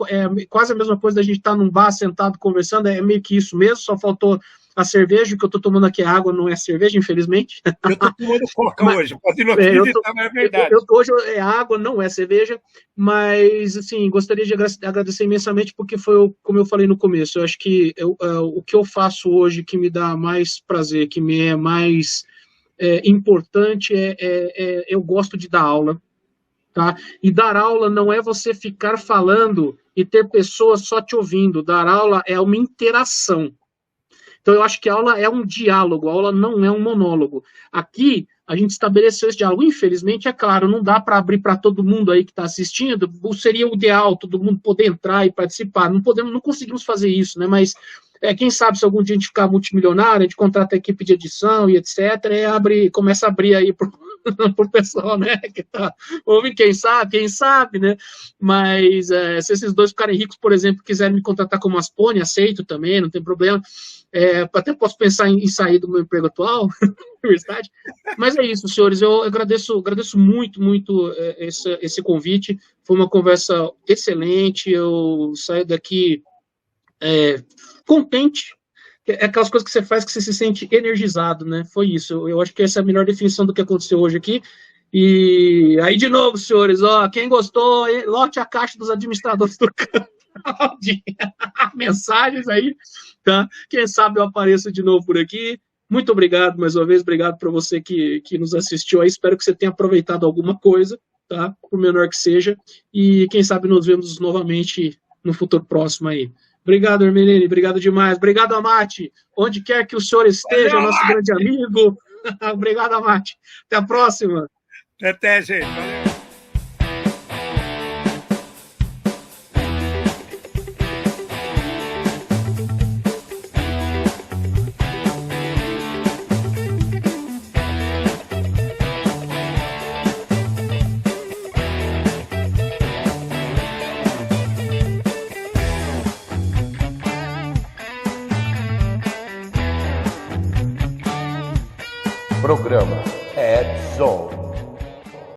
quase a mesma coisa da gente estar num bar sentado conversando, é meio que isso mesmo, só faltou a cerveja, que eu estou tomando aqui água, não é cerveja, infelizmente. Eu estou tomando coca hoje, pode não acreditar, mas é verdade. Hoje é água, não é cerveja, mas, assim, gostaria de agradecer imensamente, porque foi, como eu falei no começo, eu acho que o que eu faço hoje, que me dá mais prazer, que me é mais importante, eu gosto de dar aula, tá? E dar aula não é você ficar falando e ter pessoas só te ouvindo, dar aula é uma interação. Então, eu acho que a aula é um diálogo, a aula não é um monólogo. Aqui, a gente estabeleceu esse diálogo. Infelizmente, é claro, não dá para abrir para todo mundo aí que está assistindo, seria o ideal todo mundo poder entrar e participar. Não conseguimos fazer isso, né? Mas quem sabe se algum dia a gente ficar multimilionário, a gente contrata a equipe de edição e etc., começa a abrir aí pro pessoal, né, que tá ouvindo, quem sabe, né, mas se esses dois ficarem ricos, por exemplo, quiserem me contratar como Aspone, aceito também, não tem problema, até posso pensar em sair do meu emprego atual, universidade, mas é isso, senhores, eu agradeço muito, muito esse convite, foi uma conversa excelente, eu saio daqui contente. É aquelas coisas que você faz que você se sente energizado, né? Foi isso. Eu acho que essa é a melhor definição do que aconteceu hoje aqui. E aí, de novo, senhores, quem gostou, lote a caixa dos administradores do canal de mensagens aí, tá? Quem sabe eu apareço de novo por aqui. Muito obrigado mais uma vez, obrigado para você que nos assistiu aí. Espero que você tenha aproveitado alguma coisa, tá? Por menor que seja. E quem sabe nos vemos novamente no futuro próximo aí. Obrigado, Hermelini, obrigado demais. Obrigado, Amate. Onde quer que o senhor esteja, valeu, nosso grande amigo. Obrigado, Amate. Até a próxima. Até, gente. Valeu. Programa Ed Zone.